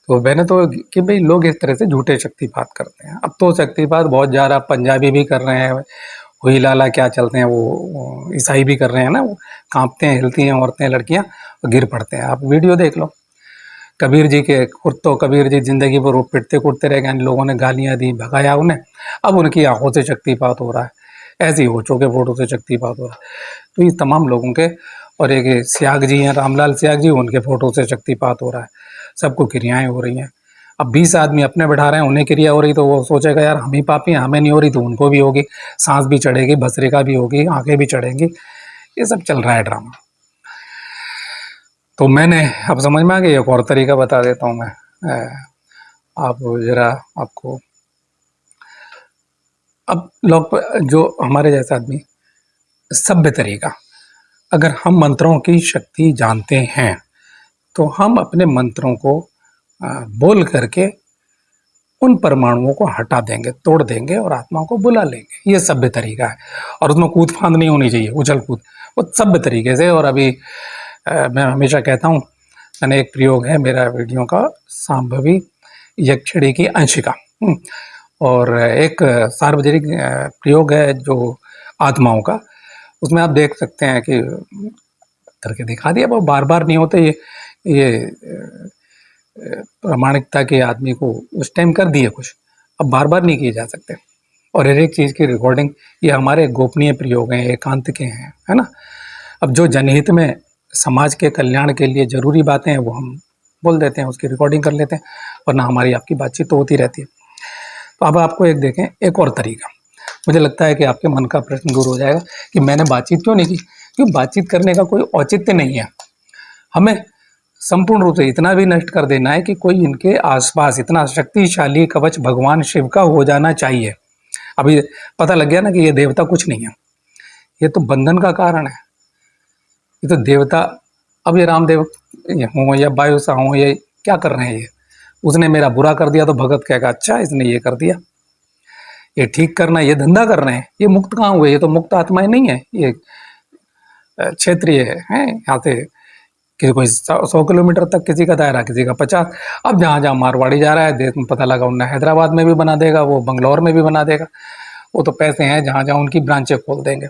तो मैंने तो कि भाई लोग इस तरह से झूठे शक्तिपात करते हैं। अब तो शक्तिपात बहुत ज़्यादा पंजाबी भी कर रहे हैं, हुई लाला क्या चलते हैं, वो ईसाई भी कर रहे हैं ना, वो कांपते हैं, हिलती हैं औरतें लड़कियां और गिर पड़ते हैं। आप वीडियो देख लो कबीर जी के, खुद तो कबीर जी जिंदगी भर वो पिटते कुटते रह गए, लोगों ने गालियां दी, भगाया उन्हें, अब उनकी आंखों से शक्तिपात हो रहा है, ऐसी होचों के फोटो से शक्तिपात हो रहा है। तो ये तमाम लोगों के, और एक स्याग जी हैं, रामलाल स्याग जी, उनके फोटो से शक्तिपात हो रहा है, सबको क्रियाएं हो रही हैं। अब 20 आदमी अपने बैठा रहे हैं, उन्हें क्रिया हो रही, तो वो सोचेगा यार हम ही पापी हैं, हमें नहीं हो रही तो उनको भी होगी, सांस भी चढ़ेगी, भस्त्रिका भी होगी, आंखें भी चढ़ेंगी, ये सब चल रहा है ड्रामा। तो मैंने अब समझ में आ गया, एक और तरीका बता देता हूँ मैं, आप जरा आपको, अब लोग जो हमारे जैसा आदमी, सभ्य तरीका, अगर हम मंत्रों की शक्ति जानते हैं तो हम अपने मंत्रों को बोल करके उन परमाणुओं को हटा देंगे, तोड़ देंगे और आत्माओं को बुला लेंगे। ये सभ्य तरीका है, और उसमें कूद फांद नहीं होनी चाहिए, उछल कूद, वो सभ्य तरीके से। और अभी मैं हमेशा कहता हूँ, मैंने एक प्रयोग है मेरा वीडियो का, सांभवी यक्षिणी की अंशिका, और एक सार्वजनिक प्रयोग है जो आत्माओं का, उसमें आप देख सकते हैं कि करके दिखा दिया, वो बार बार नहीं होते, ये प्रामाणिकता के आदमी को उस टाइम कर दिए कुछ, अब बार बार नहीं किए जा सकते। और हर एक चीज़ की रिकॉर्डिंग, ये हमारे गोपनीय प्रयोग हैं, एकांत के हैं, है ना। अब जो जनहित में, समाज के कल्याण के लिए जरूरी बातें हैं वो हम बोल देते हैं, उसकी रिकॉर्डिंग कर लेते हैं, वरना हमारी आपकी बातचीत तो होती रहती है। तो अब आपको एक देखें, एक और तरीका, मुझे लगता है कि आपके मन का प्रश्न दूर हो जाएगा कि मैंने बातचीत क्यों नहीं की, क्योंकि बातचीत करने का कोई औचित्य नहीं है। हमें संपूर्ण रूप से इतना भी नष्ट कर देना है कि कोई इनके आसपास इतना शक्तिशाली कवच भगवान शिव का हो जाना चाहिए। अभी पता लग गया ना कि ये देवता कुछ नहीं है, ये तो बंधन का कारण है, ये तो देवता। अब ये रामदेव हो या बायुसा हो, ये क्या कर रहे हैं, ये उसने मेरा बुरा कर दिया तो भगत कहेगा अच्छा इसने ये कर दिया, ये ठीक करना, ये धंधा कर रहे हैं, ये मुक्त कहाँ हुए, ये तो मुक्त आत्माएं नहीं है, ये क्षेत्रीय है। यहाँ से कि कोई 100 किलोमीटर तक किसी का दायरा, किसी का 50। अब जहाँ जहाँ मारवाड़ी जा रहा है, देश में पता लगा उन्हें हैदराबाद में भी बना देगा, वो बंगलौर में भी बना देगा, वो तो पैसे हैं, जहाँ जहाँ उनकी ब्रांचें खोल देंगे।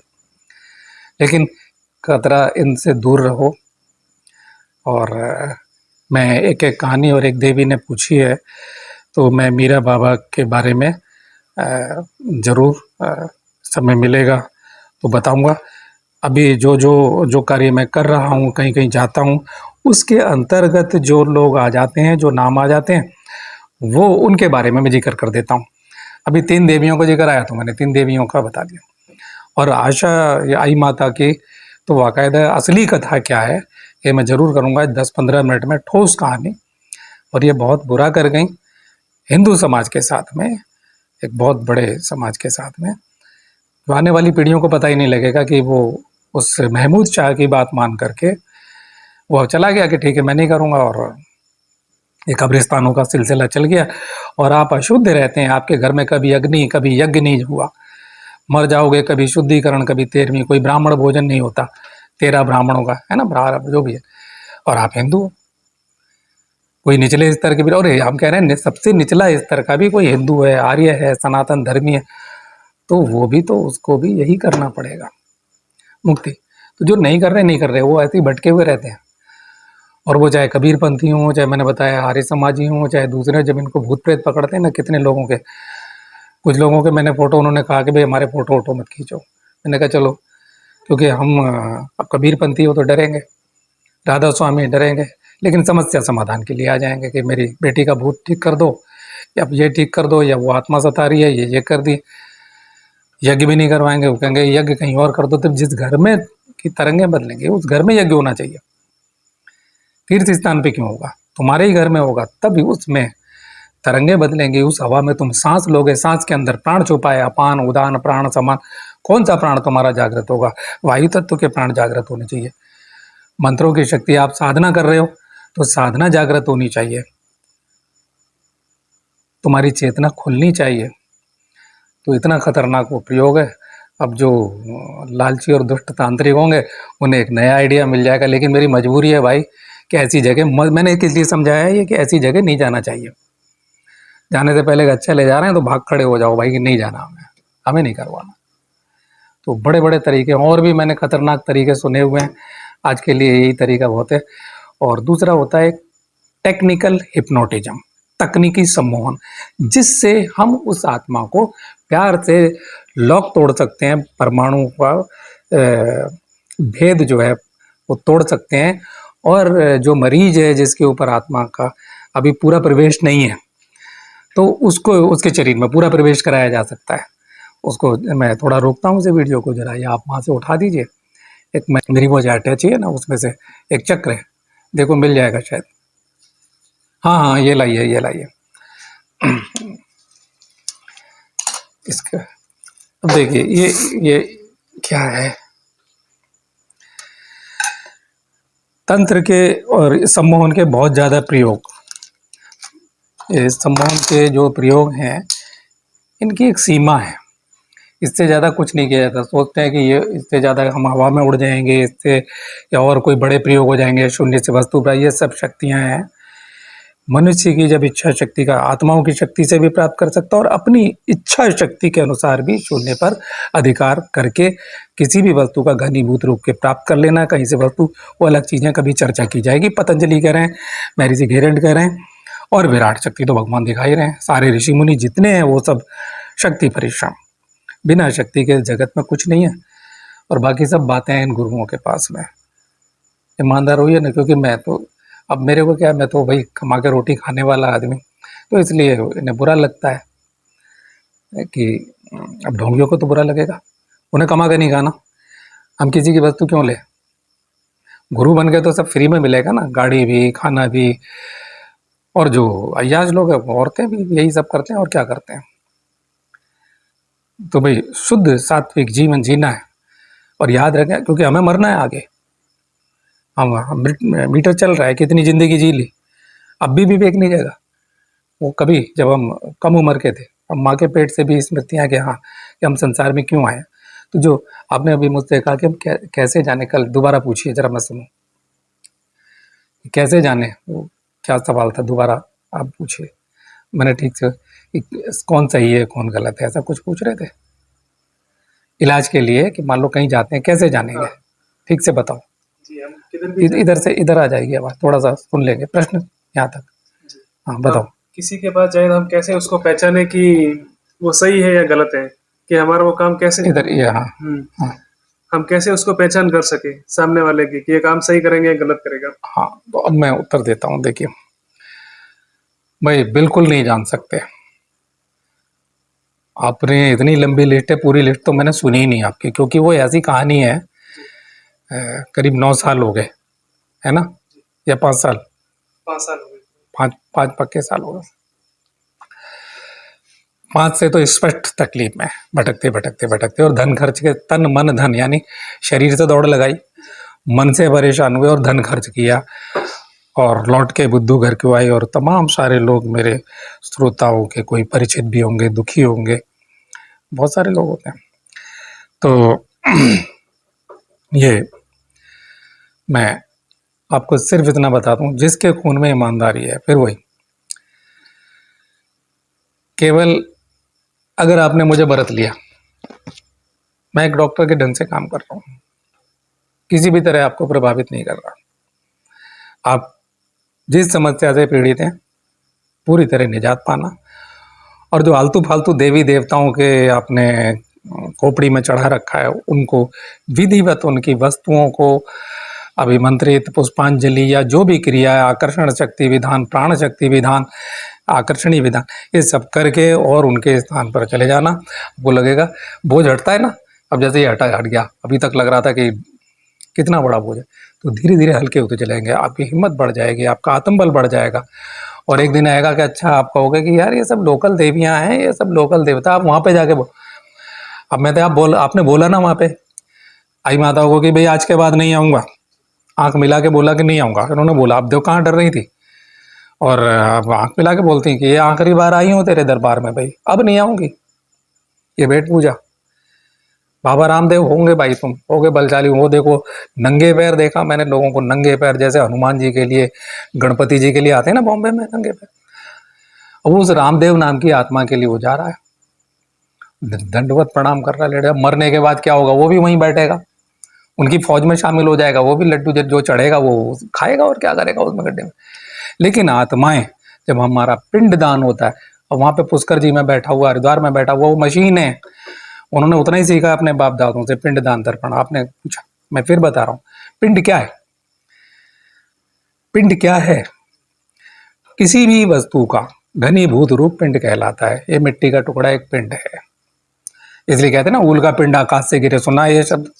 लेकिन खतरा, इनसे दूर रहो। और मैं एक एक कहानी, और एक देवी ने पूछी है, तो मैं मीरा बाबा के बारे में ज़रूर समय मिलेगा तो बताऊंगा। अभी जो जो जो कार्य मैं कर रहा हूँ, कहीं कहीं जाता हूँ, उसके अंतर्गत जो लोग आ जाते हैं, जो नाम आ जाते हैं, वो उनके बारे में मैं जिक्र कर देता हूँ। अभी 3 देवियों का जिक्र आया तो मैंने 3 देवियों का बता दिया। और आशा आई माता की तो बाकायदा असली कथा क्या है ये मैं ज़रूर करूँगा 10-15 मिनट में, ठोस कहानी। और ये बहुत बुरा कर गई हिंदू समाज के साथ में, एक बहुत बड़े समाज के साथ में। तो आने वाली पीढ़ियों को पता ही नहीं लगेगा कि वो उस महमूद शाह की बात मान करके वो चला गया कि ठीक है मैं नहीं करूँगा, और ये कब्रिस्तानों का सिलसिला चल गया, और आप अशुद्ध रहते हैं, आपके घर में कभी अग्नि, कभी यज्ञ नहीं हुआ, मर जाओगे कभी शुद्धिकरण, कभी 13वीं, कोई ब्राह्मण भोजन नहीं होता 13 ब्राह्मणों का, है ना, ब्राह्मण जो भी है, और आप हिंदू हो। कोई निचले स्तर के भी, और हम कह रहे हैं सबसे निचला स्तर का भी कोई हिंदू है, आर्य है, सनातन धर्मी है, तो वो भी, तो उसको भी यही करना पड़ेगा मुक्ति। तो जो नहीं कर रहे नहीं कर रहे, वो ऐसे ही भटके हुए रहते हैं। और वो चाहे कबीरपंथी हों, चाहे मैंने बताया आर्य समाजी हों, चाहे दूसरे, जब इनको भूत प्रेत पकड़ते हैं ना, कितने लोगों के, कुछ लोगों के मैंने फ़ोटो, उन्होंने कहा कि भाई हमारे फ़ोटो वोटो मत खींचो। मैंने कहा चलो, क्योंकि हम अब कबीरपंथी हो तो डरेंगे, राधा स्वामी डरेंगे, लेकिन समस्या समाधान के लिए आ जाएंगे कि मेरी बेटी का भूत ठीक कर दो, या ये ठीक कर दो, या वो आत्मा सता रही है, ये कर दी। यज्ञ भी नहीं करवाएंगे, वो कहेंगे यज्ञ कहीं और कर दो। तब जिस घर में की तरंगें बदलेंगे उस घर में यज्ञ होना चाहिए, तीर्थ स्थान पे क्यों होगा, तुम्हारे ही घर में होगा, तभी उसमें तरंगे बदलेंगी, उस हवा में तुम सांस लोगे, सांस के अंदर प्राण छुपा है, अपान उदान प्राण समान। कौन सा प्राण तुम्हारा जागृत होगा? वायु तत्व के प्राण जागृत होने चाहिए। मंत्रों की शक्ति, आप साधना कर रहे हो तो साधना जागृत होनी चाहिए, तुम्हारी चेतना खुलनी चाहिए। तो इतना खतरनाक वो प्रयोग है। अब जो लालची और दुष्ट तांत्रिक होंगे उन्हें एक नया आइडिया मिल जाएगा, लेकिन मेरी मजबूरी है भाई कि ऐसी जगह, मैंने किस लिए समझाया है ये कि ऐसी जगह नहीं जाना चाहिए। जाने से पहले अच्छा ले जा रहे हैं तो भाग खड़े हो जाओ भाई कि नहीं जाना, हमें नहीं करवाना। तो बड़े बड़े तरीके और भी मैंने खतरनाक तरीके सुने हुए हैं, आज के लिए यही तरीका बहुत है। और दूसरा होता है टेक्निकल हिप्नोटिज्म, तकनीकी सम्मोहन, जिससे हम उस आत्मा को प्यार से लॉक तोड़ सकते हैं, परमाणु का भेद जो है वो तोड़ सकते हैं। और जो मरीज है जिसके ऊपर आत्मा का अभी पूरा प्रवेश नहीं है, तो उसको उसके शरीर में पूरा प्रवेश कराया जा सकता है। उसको मैं थोड़ा रोकता हूँ, उसे वीडियो को जरा, या आप वहाँ से उठा दीजिए। एक मेरी वो जो अटैच है ना, उसमें से एक चक्र है, देखो मिल जाएगा शायद। हाँ हाँ, ये लाइए ये लाइए इसका। अब देखिए ये क्या है, तंत्र के और सम्मोहन के बहुत ज़्यादा प्रयोग। ये सम्मोहन के जो प्रयोग हैं इनकी एक सीमा है, इससे ज़्यादा कुछ नहीं किया जाता। सोचते हैं कि ये इससे ज़्यादा हम हवा में उड़ जाएंगे, इससे या और कोई बड़े प्रयोग हो जाएंगे, शून्य से वस्तु पर, ये सब शक्तियाँ हैं मनुष्य की जब इच्छा शक्ति का, आत्माओं की शक्ति से भी प्राप्त कर सकता है, और अपनी इच्छा शक्ति के अनुसार भी शून्य पर अधिकार करके किसी भी वस्तु का घनीभूत रूप के प्राप्त कर लेना। कहीं से वस्तु, वो अलग चीज़ें कभी चर्चा की जाएगी। पतंजलि कह रहे हैं, महर्षि घेरंड कह रहे हैं, और विराट शक्ति तो भगवान दिखाई रहे हैं। सारे ऋषि मुनि जितने हैं वो सब शक्ति परिश्रम, बिना शक्ति के जगत में कुछ नहीं है। और बाकी सब बातें हैं इन गुरुओं के पास में। ईमानदार हुई है ना, क्योंकि मैं तो, अब मेरे को क्या, मैं तो भाई कमा के रोटी खाने वाला आदमी, तो इसलिए इन्हें बुरा लगता है कि अब ढोंगियों को तो बुरा लगेगा, उन्हें कमा के नहीं खाना, हम किसी की वस्तु क्यों ले। गुरु बन गए तो सब फ्री में मिलेगा ना, गाड़ी भी, खाना भी। और जो अय्याज लोग हैं, औरतें भी यही सब करते हैं, और क्या करते हैं। तो भाई शुद्ध सात्विक जीवन जीना है, और याद रखें, क्योंकि हमें मरना है आगे। हम मीटर चल रहा है, कितनी ज़िंदगी जी ली, अब भी विवेक नहीं जाएगा। वो कभी जब हम कम उम्र के थे, अब माँ के पेट से भी स्मृतियाँ कि हाँ, कि हम संसार में क्यों आए। तो जो आपने अभी मुझसे कहा कि हम कैसे जाने, कल दोबारा पूछिए जरा, मैं सुनूं, कैसे जाने, वो क्या सवाल था, दोबारा आप पूछिए। मैंने ठीक से, कौन सही है कौन गलत है, ऐसा कुछ पूछ रहे थे इलाज के लिए, कि मान लो कहीं जाते हैं कैसे जानेंगे, ठीक से बताओ। जी, हम किधर भी इधर से इधर आ जाएगी आवाज़, थोड़ा सा सुन लेंगे प्रश्न यहाँ तक। जी। हाँ बताओ। किसी के पास जाए तो हम कैसे उसको पहचाने कि वो सही है या गलत है, कि हमारा वो काम कैसे, इधर ये, हाँ हाँ हम कैसे उसको पहचान कर सके सामने वाले की कि ये काम सही करेंगे या गलत करेगा। हाँ, तो अब मैं उत्तर देता हूँ। देखिए भाई, बिल्कुल नहीं जान सकते। आपने इतनी लंबी लिस्ट है, पूरी लिस्ट तो मैंने सुनी ही नहीं आपकी, क्योंकि वो ऐसी कहानी है, करीब 9 साल हो गए, है ना, या 5 साल, 5 साल हो गए। 5 पक्के साल हो गए। 5 से तो स्पष्ट तकलीफ में भटकते भटकते भटकते, और धन खर्च के, तन मन धन, यानी शरीर से दौड़ लगाई, मन से परेशान हुए और धन खर्च किया, और लौट के बुद्धू घर क्यों आई। और तमाम सारे लोग मेरे श्रोताओं के कोई परिचित भी होंगे, दुखी होंगे, बहुत सारे लोग होते हैं। तो ये मैं आपको सिर्फ इतना बताता हूँ, जिसके खून में ईमानदारी है, फिर वही, केवल अगर आपने मुझे बरत लिया, मैं एक डॉक्टर के ढंग से काम कर रहा हूँ, किसी भी तरह आपको प्रभावित नहीं कर रहा। आप जिस समस्या से पीड़ित हैं, पूरी तरह निजात पाना। और जो आलतू फालतू देवी देवताओं के आपने खोपड़ी में चढ़ा रखा है, उनको विधिवत उनकी वस्तुओं को अभिमंत्रित, पुष्पांजलि या जो भी क्रिया है, आकर्षण शक्ति विधान, प्राण शक्ति विधान, आकर्षणी विधान, ये सब करके और उनके स्थान पर चले जाना। आपको लगेगा बोझ हटता है ना, अब जैसे ये हट गया, अभी तक लग रहा था कि कितना बड़ा बोझ है, तो धीरे धीरे हल्के होते चलेंगे, आपकी हिम्मत बढ़ जाएगी, आपका आत्मबल बढ़ जाएगा, और एक दिन आएगा कि अच्छा आप कहोगे कि यार ये सब लोकल देवियाँ हैं, ये सब लोकल देवता, आप वहाँ पे जाके अब मैं तो आपने बोला ना वहाँ पे आई माता को कि भाई आज के बाद नहीं आऊँगा, आंख मिला के बोला कि नहीं आऊँगा, उन्होंने बोला, अब देखो कहाँ डर रही थी, और अब आंख मिला के बोलती कि ये आखिरी बार आई हूँ तेरे दरबार में भाई, अब नहीं आऊँगी। ये भेंट पूजा बाबा रामदेव होंगे भाई, तुम होगे बलशाली। वो देखो नंगे पैर देखा मैंने लोगों को, नंगे पैर, जैसे हनुमान जी के लिए, गणपति जी के लिए आते हैं ना बॉम्बे में नंगे पैर, अब उस रामदेव नाम की आत्मा के लिए वो जा रहा है, दंडवत प्रणाम कर रहा है, लेडा। मरने के बाद क्या होगा, वो भी वहीं बैठेगा, उनकी फौज में शामिल हो जाएगा, वो भी लड्डू जो चढ़ेगा वो खाएगा और क्या करेगा उसमें गड्ढे में। लेकिन आत्माएं, जब हमारा पिंड दान होता है, और वहां पे पुष्कर जी में बैठा हुआ, हरिद्वार में बैठा हुआ, वो मशीन है, उन्होंने उतना ही सीखा अपने बाप दादों से, पिंड दान तर्पण। आपने पूछा, मैं फिर बता रहा हूं, पिंड क्या है? पिंड क्या है? किसी भी वस्तु का घनीभूत रूप पिंड कहलाता है। ये मिट्टी का टुकड़ा एक पिंड है, इसलिए कहते हैं ना ऊल का पिंड आकाश से गिरे, सुना है ये शब्द।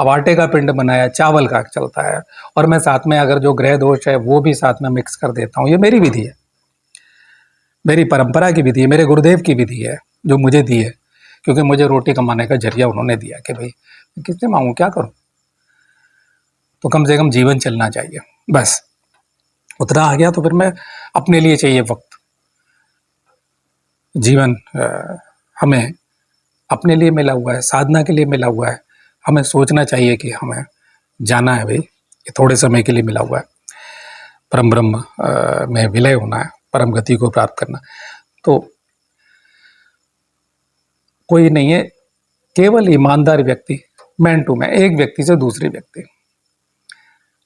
अब आटे का पिंड बनाया, चावल का चलता है, और मैं साथ में अगर जो ग्रह दोष है वो भी साथ में मिक्स कर देता हूँ। ये मेरी विधि है, मेरी परंपरा की विधि है, मेरे गुरुदेव की विधि है, जो मुझे दी है, क्योंकि मुझे रोटी कमाने का जरिया उन्होंने दिया कि भाई किससे मांगू, क्या करूं, तो कम से कम जीवन चलना चाहिए, बस उतना आ गया। तो फिर मैं अपने लिए चाहिए वक्त, जीवन हमें अपने लिए मिला हुआ है, साधना के लिए मिला हुआ है। हमें सोचना चाहिए कि हमें जाना है भाई, ये थोड़े समय के लिए मिला हुआ है, परम ब्रह्म में विलय होना है, परम गति को प्राप्त करना। तो कोई नहीं है, केवल ईमानदार व्यक्ति, मैन टू मैन, एक व्यक्ति से दूसरी व्यक्ति।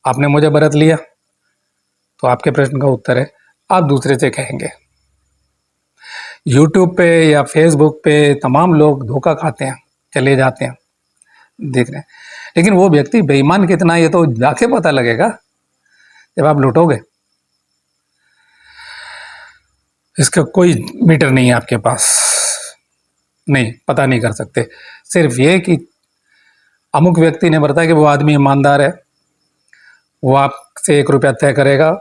आपने मुझे बरत लिया तो आपके प्रश्न का उत्तर है आप दूसरे से कहेंगे। यूट्यूब पे या फेसबुक पे तमाम लोग धोखा खाते हैं, चले जाते हैं, देख रहे हैं, लेकिन वो व्यक्ति बेईमान कितना है ये तो जाके पता लगेगा जब आप लुटोगे। इसका कोई मीटर नहीं है आपके पास, नहीं, पता नहीं कर सकते। सिर्फ ये कि अमुक व्यक्ति ने बताया कि वो आदमी ईमानदार है, वो आपसे 1 रुपया तय करेगा,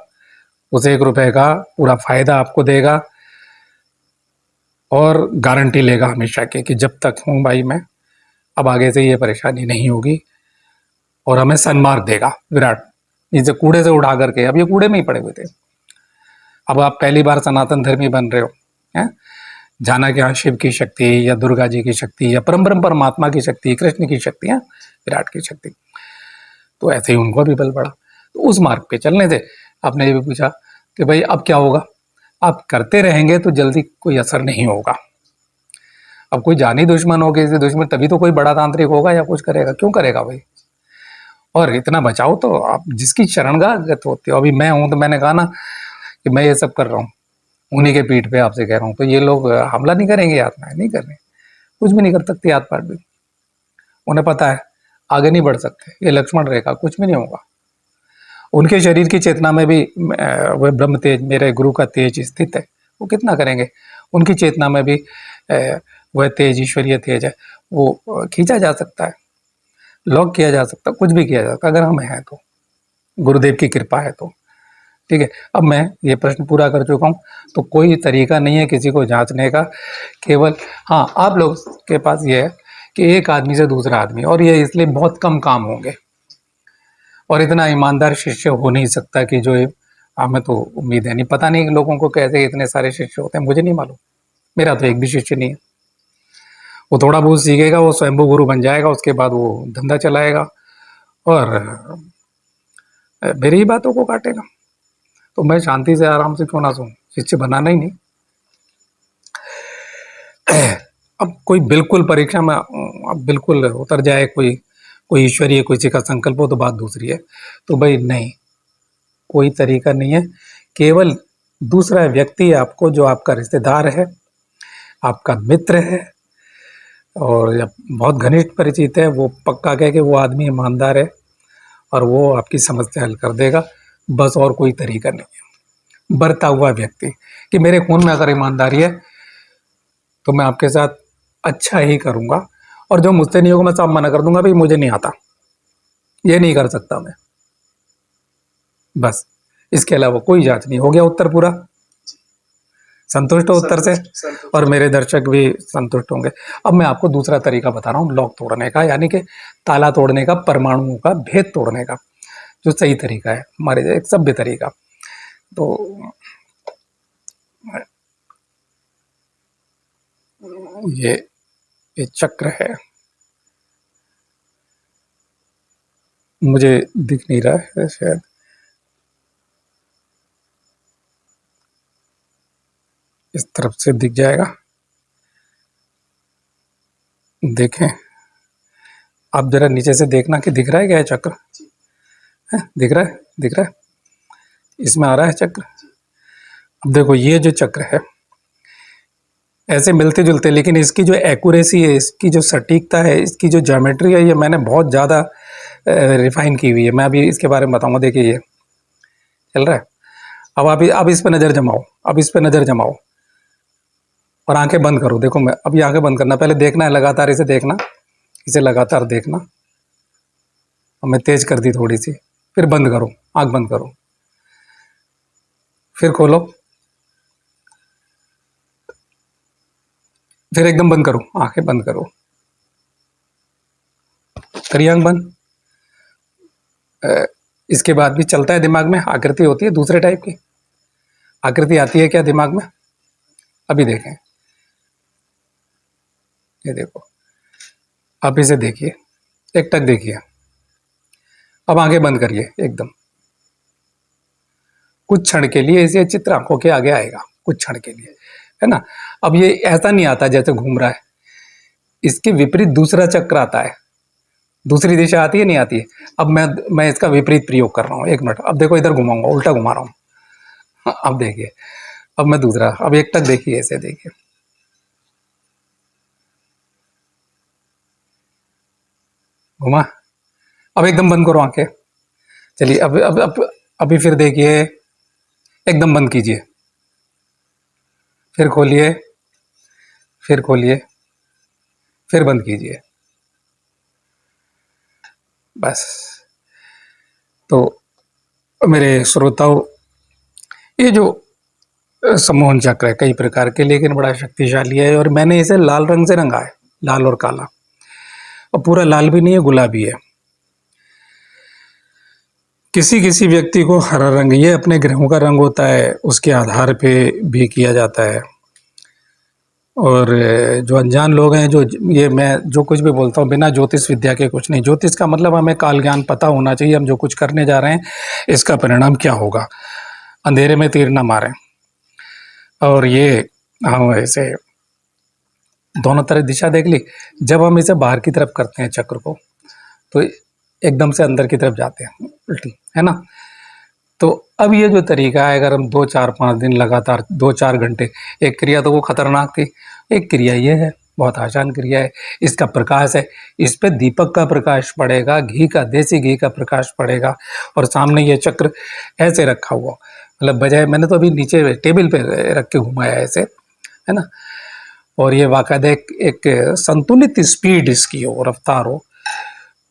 उस 1 रुपये का पूरा फायदा आपको देगा, और गारंटी लेगा हमेशा की कि जब तक हूँ भाई मैं, अब आगे से ये परेशानी नहीं होगी, और हमें सन्मार्ग देगा विराट, जिसे कूड़े से उठा करके, अब ये कूड़े में ही पड़े हुए थे, अब आप पहली बार सनातन धर्मी बन रहे हो, हैं, जाना कि हाँ शिव की शक्ति या दुर्गा जी की शक्ति या परम ब्रह्म परमात्मा की शक्ति, कृष्ण की शक्ति है, विराट की शक्ति, तो ऐसे ही उनको भी बल पड़ा। तो उस मार्ग पे चलने से आपने ये भी पूछा कि भाई अब क्या होगा, आप करते रहेंगे तो जल्दी कोई असर नहीं होगा। अब कोई जानी दुश्मन हो, किसी दुश्मन, तभी तो कोई बड़ा तांत्रिक होगा या कुछ करेगा, क्यों करेगा भाई। और इतना बचाओ तो आप जिसकी शरणगत होते हो, अभी मैं हूं तो मैंने कहा ना कि मैं ये सब कर रहा हूँ, उन्हीं के पीठ पे आपसे कह रहा हूँ, तो ये लोग हमला नहीं करेंगे, आत्माएं नहीं कर रहे, कुछ भी नहीं कर सकती, हाथ पाट भी, उन्हें पता है आगे नहीं बढ़ सकते, ये लक्ष्मण रेखा, कुछ भी नहीं होगा। उनके शरीर की चेतना में भी वह ब्रह्म तेज, मेरे गुरु का तेज स्थित है, वो कितना करेंगे, उनकी चेतना में भी वह तेज, ईश्वरीय तेज है, वो खींचा जा सकता है, लॉक किया जा सकता है, कुछ भी किया जा सकता है, अगर हम हैं तो, गुरुदेव की कृपा है तो, ठीक है। अब मैं ये प्रश्न पूरा कर चुका हूँ, तो कोई तरीका नहीं है किसी को जांचने का, केवल हाँ आप लोग के पास ये है कि एक आदमी से दूसरा आदमी, और ये इसलिए बहुत कम काम होंगे, और इतना ईमानदार शिष्य हो नहीं सकता कि जो हमें तो उम्मीद है नहीं, पता नहीं लोगों को कैसे इतने सारे शिष्य होते हैं, मुझे नहीं मालूम, मेरा तो एक भी शिष्य नहीं है। वो थोड़ा बहुत सीखेगा, वो स्वयंभू गुरु बन जाएगा, उसके बाद वो धंधा चलाएगा और मेरी ही बातों को काटेगा। तो मैं शांति से आराम से क्यों ना सूं, शिष्य बनाना ही नहीं। अब कोई बिल्कुल परीक्षा में अब बिल्कुल उतर जाए, कोई कोई ईश्वरीय किसी का संकल्प हो तो बात दूसरी है। तो भाई नहीं, कोई तरीका नहीं है, केवल दूसरा व्यक्ति है आपको, जो आपका रिश्तेदार है, आपका मित्र है, और जब बहुत घनिष्ठ परिचित है, वो पक्का कहे कि वो आदमी ईमानदार है और वो आपकी समस्या हल कर देगा, बस, और कोई तरीका नहीं है। बरता हुआ व्यक्ति कि मेरे खून में अगर ईमानदारी है तो मैं आपके साथ अच्छा ही करूँगा, और जो मुझसे नहीं होगा मैं सब मना कर दूंगा, भाई मुझे नहीं आता, ये नहीं कर सकता मैं, बस इसके अलावा कोई जांच नहीं। हो गया उत्तर पूरा? संतुष्ट हो उत्तर से? संतुष्ट। और मेरे दर्शक भी संतुष्ट होंगे। अब मैं आपको दूसरा तरीका बता रहा हूँ लॉक तोड़ने का, यानी कि ताला तोड़ने का, परमाणुओं का भेद तोड़ने का, जो सही तरीका है, हमारे एक सभ्य तरीका। तो ये चक्र है, मुझे दिख नहीं रहा है शायद, इस तरफ से दिख जाएगा, देखें आप जरा नीचे से देखना कि दिख रहा है क्या है चक्र? है, दिख रहा है? दिख रहा है? इसमें आ रहा है चक्र। अब देखो ये जो चक्र है ऐसे मिलते जुलते, लेकिन इसकी जो एक्यूरेसी है, इसकी जो सटीकता है, इसकी जो ज्योमेट्री है, ये मैंने बहुत ज़्यादा रिफाइन की हुई है। मैं अभी इसके बारे में बताऊंगा। देखिए ये चल रहा है। अब इस पे नज़र जमाओ, अब इस पे नज़र जमाओ और आंखें बंद करो। देखो मैं अभी आंखें बंद करना, पहले देखना है लगातार, इसे देखना, इसे लगातार देखना। और मैं तेज कर दी थोड़ी सी, फिर बंद करो, आंख बंद करो, फिर खोलो, फिर एकदम बंद करो, आंखें बंद करो, करिए आंख बंद। इसके बाद भी चलता है दिमाग में, आकृति होती है दूसरे टाइप की, आकृति आती है क्या दिमाग में? अभी देखें, ये देखो, आप इसे देखिए, एक टक देखिए। अब आंखें बंद करिए एकदम, कुछ क्षण के लिए इसे चित्र आंखों के आगे आएगा, कुछ क्षण के लिए, है ना। अब ये ऐसा नहीं आता जैसे घूम रहा है, इसके विपरीत दूसरा चक्र आता है, दूसरी दिशा आती है, नहीं आती है। अब मैं इसका विपरीत प्रयोग कर रहा हूँ, एक मिनट। अब देखो इधर घुमाऊंगा, उल्टा घुमा रहा हूँ। हाँ, अब देखिए, अब मैं दूसरा, अब एक टक देखिए, ऐसे देखिए, घुमा। अब एकदम बंद करो आंखें। चलिए अब अभी फिर देखिए, एकदम बंद कीजिए, फिर खोलिए, फिर खोलिए, फिर बंद कीजिए, बस। तो मेरे श्रोताओं, ये जो सम्मोहन चक्र है कई प्रकार के, लेकिन बड़ा शक्तिशाली है। और मैंने इसे लाल रंग से रंगा है, लाल और काला, और पूरा लाल भी नहीं है, गुलाबी है। किसी किसी व्यक्ति को हरा रंग, ये अपने ग्रहों का रंग होता है, उसके आधार पे भी किया जाता है। और जो अनजान लोग हैं, जो ये मैं जो कुछ भी बोलता हूँ बिना ज्योतिष विद्या के कुछ नहीं। ज्योतिष का मतलब हमें काल ज्ञान पता होना चाहिए, हम जो कुछ करने जा रहे हैं इसका परिणाम क्या होगा, अंधेरे में तीर ना मारें। और ये हम ऐसे दोनों तरफ दिशा देख ली। जब हम इसे बाहर की तरफ करते हैं चक्र को, तो एकदम से अंदर की तरफ जाते हैं उल्टी, है ना। तो अब ये जो तरीका है, अगर हम 2 4 5 दिन लगातार 2 4 घंटे, एक क्रिया तो वो खतरनाक थी, एक क्रिया ये है, बहुत आसान क्रिया है। इसका प्रकाश है, इस पे दीपक का प्रकाश पड़ेगा, घी का, देसी घी का प्रकाश पड़ेगा, और सामने ये चक्र ऐसे रखा हुआ, मतलब बजाय, मैंने तो अभी नीचे टेबल पे रख के घुमाया ऐसे, है ना। और ये वाक़ई एक संतुलित स्पीड इसकी हो, रफ्तार हो,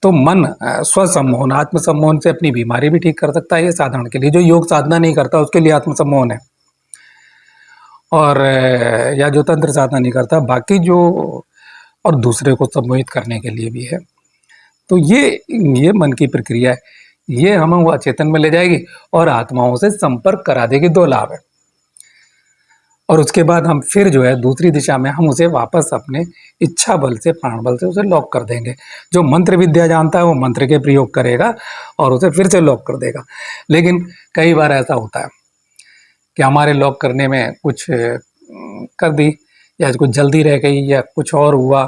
तो मन स्वसम्मोहन, आत्मसम्मोहन से अपनी बीमारी भी ठीक कर सकता है। ये साधारण के लिए, जो योग साधना नहीं करता उसके लिए आत्मसम्मोहन है, और या जो तंत्र साधना नहीं करता, बाकी जो, और दूसरे को सम्मोहित करने के लिए भी है। तो ये मन की प्रक्रिया है, ये हमें वो अचेतन में ले जाएगी और आत्माओं से संपर्क करा देगी। 2 लाभ है। और उसके बाद हम फिर जो है दूसरी दिशा में हम उसे वापस अपने इच्छा बल से, प्राण बल से उसे लॉक कर देंगे। जो मंत्र विद्या जानता है वो मंत्र के प्रयोग करेगा और उसे फिर से लॉक कर देगा। लेकिन कई बार ऐसा होता है कि हमारे लॉक करने में कुछ कर दी, या कुछ जल्दी रह गई, या कुछ और हुआ।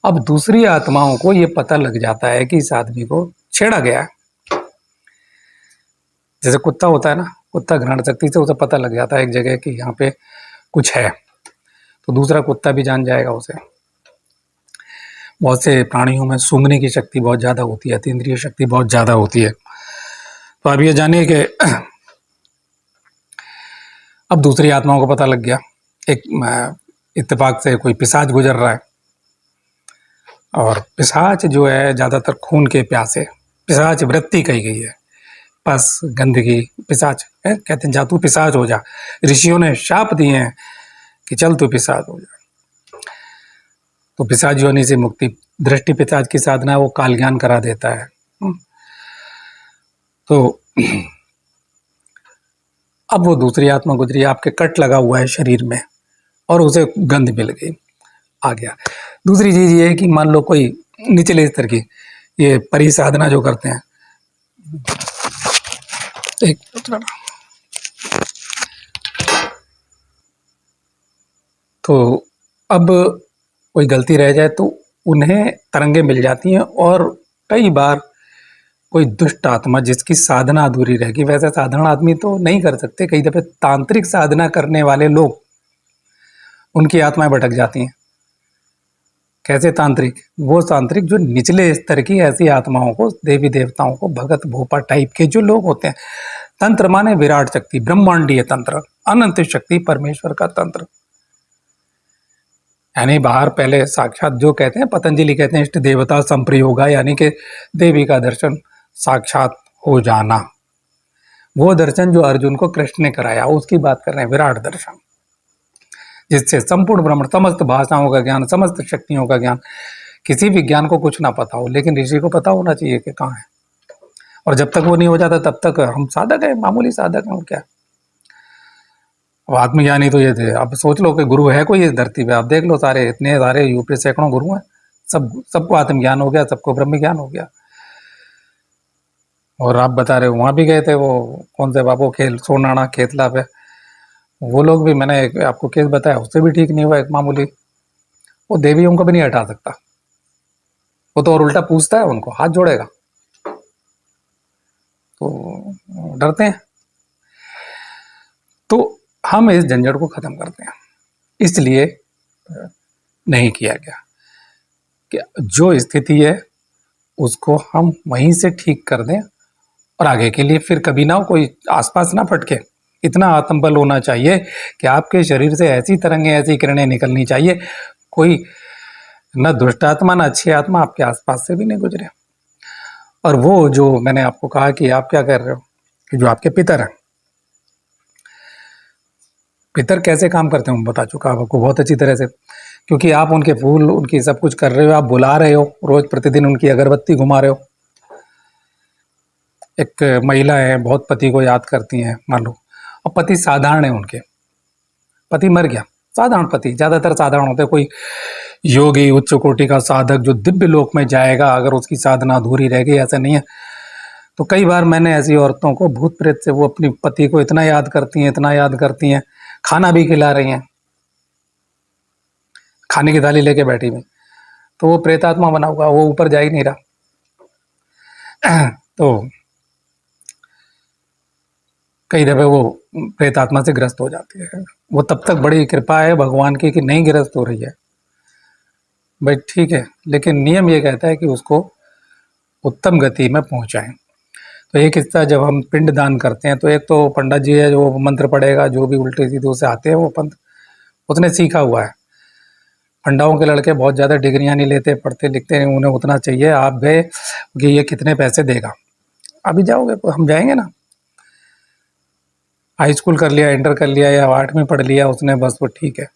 अब दूसरी आत्माओं को ये पता लग जाता है कि इस आदमी को छेड़ा गया है। जैसे कुत्ता होता है ना, कुत्ता घ्राण शक्ति से उसे पता लग जाता है एक जगह कि यहाँ पे कुछ है, तो दूसरा कुत्ता भी जान जाएगा उसे। बहुत से प्राणियों में सूंघने की शक्ति बहुत ज़्यादा होती है, अतीन्द्रिय शक्ति बहुत ज़्यादा होती है। तो अब ये जानिए कि अब दूसरी आत्माओं को पता लग गया, एक इत्तेफाक से कोई पिशाच गुजर रहा है, और पिशाच जो है ज़्यादातर खून के प्यासे, पिशाच वृत्ति कही गई है, पास गंदगी पिशाच है, कहते हैं जा तू पिशाच हो जा। ऋषियों ने शाप दिए हैं कि चल तू पिशाच हो जा। तो पिशाच योनि से मुक्ति, दृष्टि पिशाच की साधना है, वो काल ज्ञान करा देता है। तो अब वो दूसरी आत्मा गुजरी, आपके कट लगा हुआ है शरीर में और उसे गंध मिल गई, आ गया। दूसरी चीज ये है कि मान लो कोई निचले स्तर की ये परिसाधना जो करते हैं, एक तो अब कोई गलती रह जाए तो उन्हें तरंगे मिल जाती हैं, और कई बार कोई दुष्ट आत्मा जिसकी साधना अधूरी रहेगी, वैसे साधारण आदमी तो नहीं कर सकते, कई दफे तांत्रिक साधना करने वाले लोग, उनकी आत्माएं भटक जाती हैं। कैसे तांत्रिक? वो तांत्रिक जो निचले स्तर की ऐसी आत्माओं को, देवी देवताओं को, भगत भोपा टाइप के जो लोग होते हैं। तंत्र माने विराट शक्ति, ब्रह्मांडीय तंत्र, अनंत शक्ति, परमेश्वर का तंत्र। यानी बाहर पहले साक्षात जो कहते हैं, पतंजलि कहते हैं इष्ट देवता संप्रयोगा, यानी कि देवी का दर्शन साक्षात हो जाना। वो दर्शन जो अर्जुन को कृष्ण ने कराया, उसकी बात कर रहे हैं, विराट दर्शन, जिससे संपूर्ण ब्रह्मांड, समस्त भाषाओं का ज्ञान, समस्त शक्तियों का ज्ञान। किसी विज्ञान को कुछ ना पता हो, लेकिन ऋषि को पता होना चाहिए कि कहाँ है। और जब तक वो नहीं हो जाता तब तक हम साधक है, मामूली साधक हैं, और क्या। अब आत्मज्ञानी तो ये थे। अब सोच लो कि गुरु है कोई इस धरती पे, आप देख लो सारे, इतने सारे यूपी सैकड़ों गुरु हैं, सबको आत्मज्ञान हो गया, सबको ब्रह्म ज्ञान हो गया। और आप बता रहे हो वहां भी गए थे, वो कौन से बाबू खेल सोनाना खेतला पे, वो लोग भी, मैंने आपको केस बताया, उससे भी ठीक नहीं हुआ। एक मामूली, वो देवियों को भी नहीं हटा सकता, वो तो और उल्टा पूछता है उनको, हाथ जोड़ेगा, तो डरते हैं। तो हम इस झंझट को खत्म करते हैं, इसलिए नहीं किया गया कि जो स्थिति है उसको हम वहीं से ठीक कर दें, और आगे के लिए फिर कभी ना कोई आसपास ना फटके। इतना आत्मबल होना चाहिए कि आपके शरीर से ऐसी तरंगें, ऐसी किरणें निकलनी चाहिए, कोई न दुष्ट आत्मा न अच्छी आत्मा आपके आसपास से भी नहीं गुजरे। और वो जो मैंने आपको कहा कि आप क्या कर रहे हो, कि जो आपके पितर हैं, पितर कैसे काम करते हैं मैं बता चुका आपको बहुत अच्छी तरह से, क्योंकि आप उनके फूल, उनकी सब कुछ कर रहे हो, आप बुला रहे हो, रोज प्रतिदिन उनकी अगरबत्ती घुमा रहे हो। एक महिला है, बहुत पति को याद करती हैं, मान लो, और पति साधारण है, उनके पति मर गया, साधारण पति, ज्यादातर साधारण होते हैं। कोई योगी, उच्च कोटि का साधक जो दिव्य लोक में जाएगा, अगर उसकी साधना अधूरी रह गई, ऐसा नहीं है। तो कई बार मैंने ऐसी औरतों को, भूत प्रेत से, वो अपनी पति को इतना याद करती हैं, इतना याद करती हैं, खाना भी खिला रही हैं, खाने की थाली लेके बैठी हुई, तो वो प्रेतात्मा बना हुआ, वो ऊपर जा ही नहीं रहा। तो कई दफे वो प्रेतात्मा से ग्रस्त हो जाती है। वो तब तक बड़ी कृपा है भगवान की कि नहीं ग्रस्त हो रही है, भाई ठीक है, लेकिन नियम ये कहता है कि उसको उत्तम गति में पहुंचाएं। तो एक हिस्सा जब हम पिंड दान करते हैं, तो एक तो पंडित जी है जो मंत्र पढ़ेगा, जो भी उल्टे सीधे से आते हैं वो पंथ, उसने सीखा हुआ है। पंडाओं के लड़के बहुत ज़्यादा डिग्रियां नहीं लेते, पढ़ते लिखते नहीं, उन्हें उतना चाहिए। आप गए कि ये कितने पैसे देगा, अभी जाओगे, हम जाएंगे ना। हाई स्कूल कर लिया, इंटर कर लिया, या 8वीं पढ़ लिया उसने, बस वो ठीक है,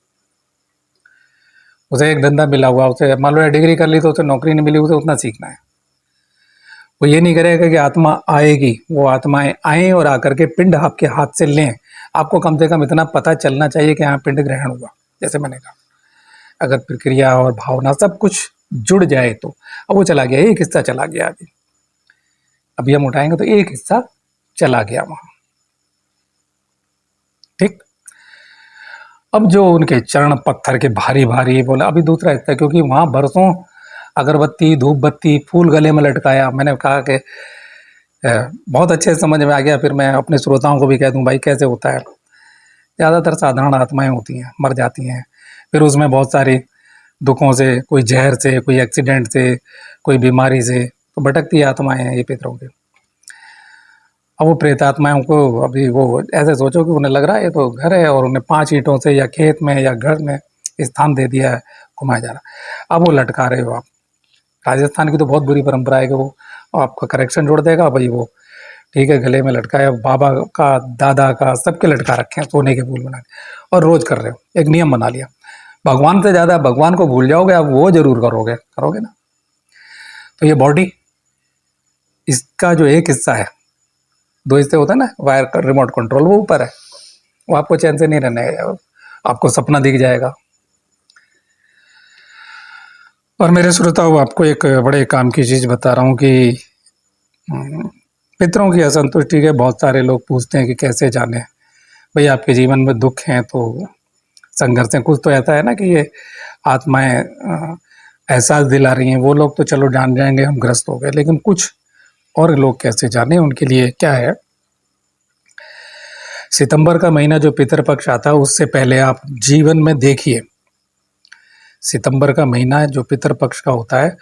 उसे एक धंधा मिला हुआ, उसे मान लो डिग्री कर ली तो उसे नौकरी नहीं मिली, उसे उतना सीखना है। वो ये नहीं करेगा कि आत्मा आएगी, वो आत्माएं आए और आकर के पिंड आपके हाथ से लें। आपको कम से कम इतना पता चलना चाहिए कि हाँ पिंड ग्रहण हुआ। जैसे मैंने कहा, अगर प्रक्रिया और भावना सब कुछ जुड़ जाए तो, अब वो चला गया, एक हिस्सा चला गया, अभी हम उठाएंगे तो एक हिस्सा चला गया वहां, ठीक। अब जो उनके चरण पत्थर के भारी भारी बोला, अभी दूसरा हिस्सा, क्योंकि वहां बरसों अगरबत्ती, धूप बत्ती, फूल गले में लटकाया। मैंने कहा कि बहुत अच्छे से समझ में आ गया, फिर मैं अपने श्रोताओं को भी कह दूं भाई कैसे होता है। ज़्यादातर साधारण आत्माएं होती हैं, मर जाती हैं, फिर उसमें बहुत सारी दुखों से, कोई जहर से, कोई एक्सीडेंट से, कोई बीमारी से, तो भटकती आत्माएं हैं ये पितरों के। अब वो प्रेत आत्माओं को, अभी वो ऐसे सोचो कि उन्हें लग रहा है ये तो घर है, और उन्हें 5 ईंटों से या खेत में या घर में स्थान दे दिया है, घुमाया जा रहा। अब वो लटका रहे हो आप। राजस्थान की तो बहुत बुरी परंपरा है कि वो आपका करेक्शन जोड़ देगा, भाई वो ठीक है, गले में लटकाया, बाबा का, दादा का, सबके लटका रखे हैं सोने के फूल बना के, और रोज कर रहे हो, एक नियम बना लिया। भगवान से ज़्यादा भगवान को भूल जाओगे आप, वो जरूर करोगे, करोगे ना। तो ये बॉडी, इसका जो एक हिस्सा है, दो हिस्से होता है ना, वायर का रिमोट कंट्रोल, वो ऊपर है, वो आपको चैन से नहीं रहने देगा, आपको सपना दिख जाएगा। और मेरे श्रोताओं, आपको एक बड़े काम की चीज़ बता रहा हूँ कि पितरों की असंतुष्टि के बहुत सारे लोग पूछते हैं कि कैसे जाने भाई, आपके जीवन में दुख हैं तो संघर्ष है, कुछ तो ऐसा है ना कि ये आत्माएं एहसास दिला रही हैं, वो लोग तो चलो जान जाएंगे, हम ग्रस्त हो गए, लेकिन कुछ और लोग कैसे जाने, उनके लिए क्या है। सितंबर का महीना जो पितृपक्ष आता है, उससे पहले आप जीवन में देखिए, सितंबर का महीना जो पितृपक्ष का होता है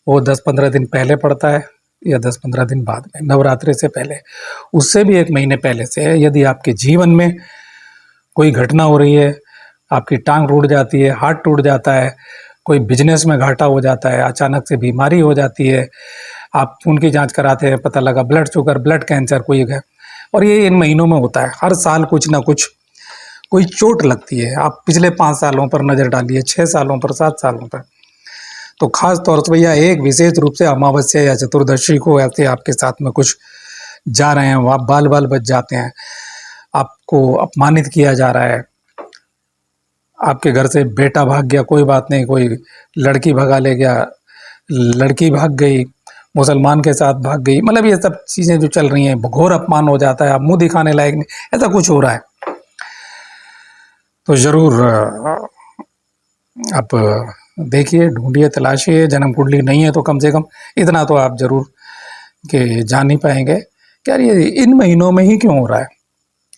वो 10-15 दिन पहले पड़ता है या 10-15 दिन बाद में, नवरात्रि से पहले, उससे भी एक महीने पहले से है। यदि आपके जीवन में कोई घटना हो रही है, आपकी टांग टूट जाती है, हाथ टूट जाता है, कोई बिजनेस में घाटा हो जाता है, अचानक से बीमारी हो जाती है, आप खून की जांच कराते हैं, पता लगा ब्लड शुगर, ब्लड कैंसर कोई है, और ये इन महीनों में होता है। हर साल कुछ ना कुछ कोई चोट लगती है। आप पिछले 5 सालों पर नज़र डालिए, 6 सालों पर, 7 सालों पर, तो खास तौर से भैया एक विशेष रूप से अमावस्या या चतुर्दशी को ऐसे आपके साथ में कुछ जा रहे हैं, आप बाल बाल बच जाते हैं, आपको अपमानित किया जा रहा है, आपके घर से बेटा भाग गया, कोई बात नहीं, कोई लड़की भगा ले गया, लड़की भाग गई, मुसलमान के साथ भाग गई, मतलब ये सब चीज़ें जो चल रही हैं, घोर अपमान हो जाता है, आप मुंह दिखाने लायक नहीं, ऐसा कुछ हो रहा है, तो ज़रूर आप देखिए, ढूंढिए, तलाशिए। जन्म कुंडली नहीं है तो कम से कम इतना तो आप जरूर कि जान ही पाएंगे कि यार ये इन महीनों में ही क्यों हो रहा है।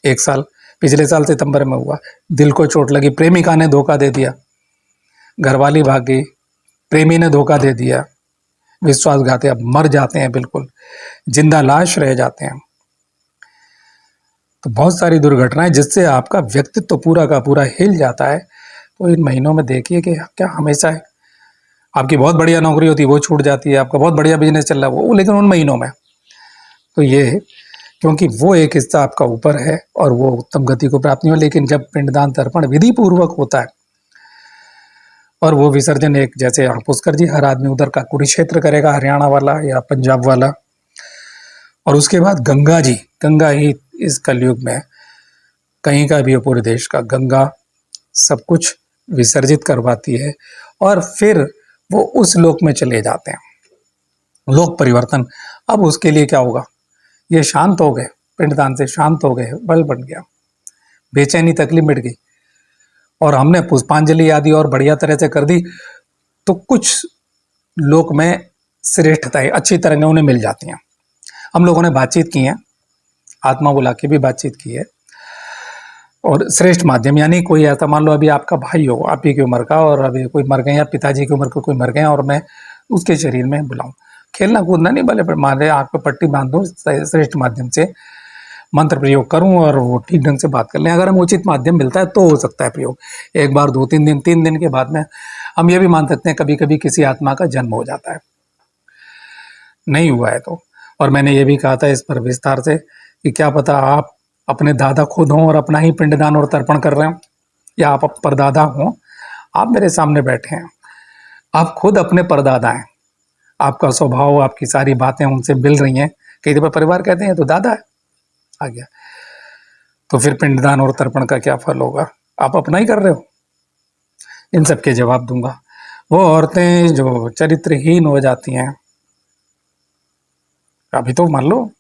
एक साल, पिछले साल सितंबर में हुआ, दिल को चोट लगी, प्रेमिका ने धोखा दे दिया, घरवाली भाग गई, प्रेमी ने धोखा दे दिया, विश्वासघाती, अब मर जाते हैं, बिल्कुल जिंदा लाश रह जाते हैं। तो बहुत सारी दुर्घटनाएं जिससे आपका व्यक्तित्व तो पूरा का पूरा हिल जाता है। तो इन महीनों में देखिए कि क्या हमेशा है, आपकी बहुत बढ़िया नौकरी होती है वो छूट जाती है, आपका बहुत बढ़िया बिजनेस चल रहा है वो, लेकिन उन महीनों में तो ये, क्योंकि वो एक हिस्सा आपका ऊपर है और वो उत्तम गति को प्राप्त नहीं हो। लेकिन जब पिंडदान तर्पण विधि पूर्वक होता है और वो विसर्जन, एक जैसे पुष्कर जी, हर आदमी उधर का कुरुक्षेत्र करेगा, हरियाणा वाला या पंजाब वाला, और उसके बाद गंगा जी, गंगा ही इस कलयुग में कहीं का भी हो, पूरे देश का, गंगा सब कुछ विसर्जित करवाती है और फिर वो उस लोक में चले जाते हैं, लोक परिवर्तन। अब उसके लिए क्या होगा, ये शांत हो गए, पिंडदान से शांत हो गए, बल बन गया, बेचैनी तकलीफ मिट गई, और हमने पुष्पांजलि आदि और बढ़िया तरह से कर दी, तो कुछ लोक में श्रेष्ठताएं, अच्छी तरंगें उन्हें मिल जाती हैं। हम लोगों ने बातचीत की है, आत्मा बुला के भी बातचीत की है, और श्रेष्ठ माध्यम, यानी कोई ऐसा, मान लो अभी आपका भाई हो, आप ही की उम्र का, और अभी कोई मर गए, या पिताजी की उम्र के कोई मर गए, और मैं उसके शरीर में बुलाऊं, खेलना कूदना नहीं, भले मारे आँख पे पट्टी बांध दूँ, श्रेष्ठ माध्यम से मंत्र प्रयोग करूं और वो ठीक ढंग से बात कर लें। अगर हमें उचित माध्यम मिलता है तो हो सकता है प्रयोग, एक बार, 2-3 दिन, 3 दिन के बाद में हम ये भी मान सकते हैं कभी कभी किसी आत्मा का जन्म हो जाता है, नहीं हुआ है तो। और मैंने ये भी कहा था इस पर विस्तार से कि क्या पता आप अपने दादा खुद हों और अपना ही पिंडदान और तर्पण कर रहे हो, या आप परदादा हों, आप मेरे सामने बैठे हैं, आप खुद अपने परदादा हैं, आपका स्वभाव, आपकी सारी बातें उनसे मिल रही हैं। कई दफा परिवार कहते हैं तो दादा है, आ गया, तो फिर पिंडदान और तर्पण का क्या फल होगा, आप अपना ही कर रहे हो। इन सब के जवाब दूंगा। वो औरतें जो चरित्रहीन हो जाती हैं, अभी तो मान लो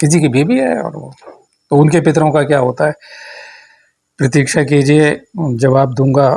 किसी की बेबी है और वो, तो उनके पितरों का क्या होता है, प्रतीक्षा कीजिए, जवाब दूंगा।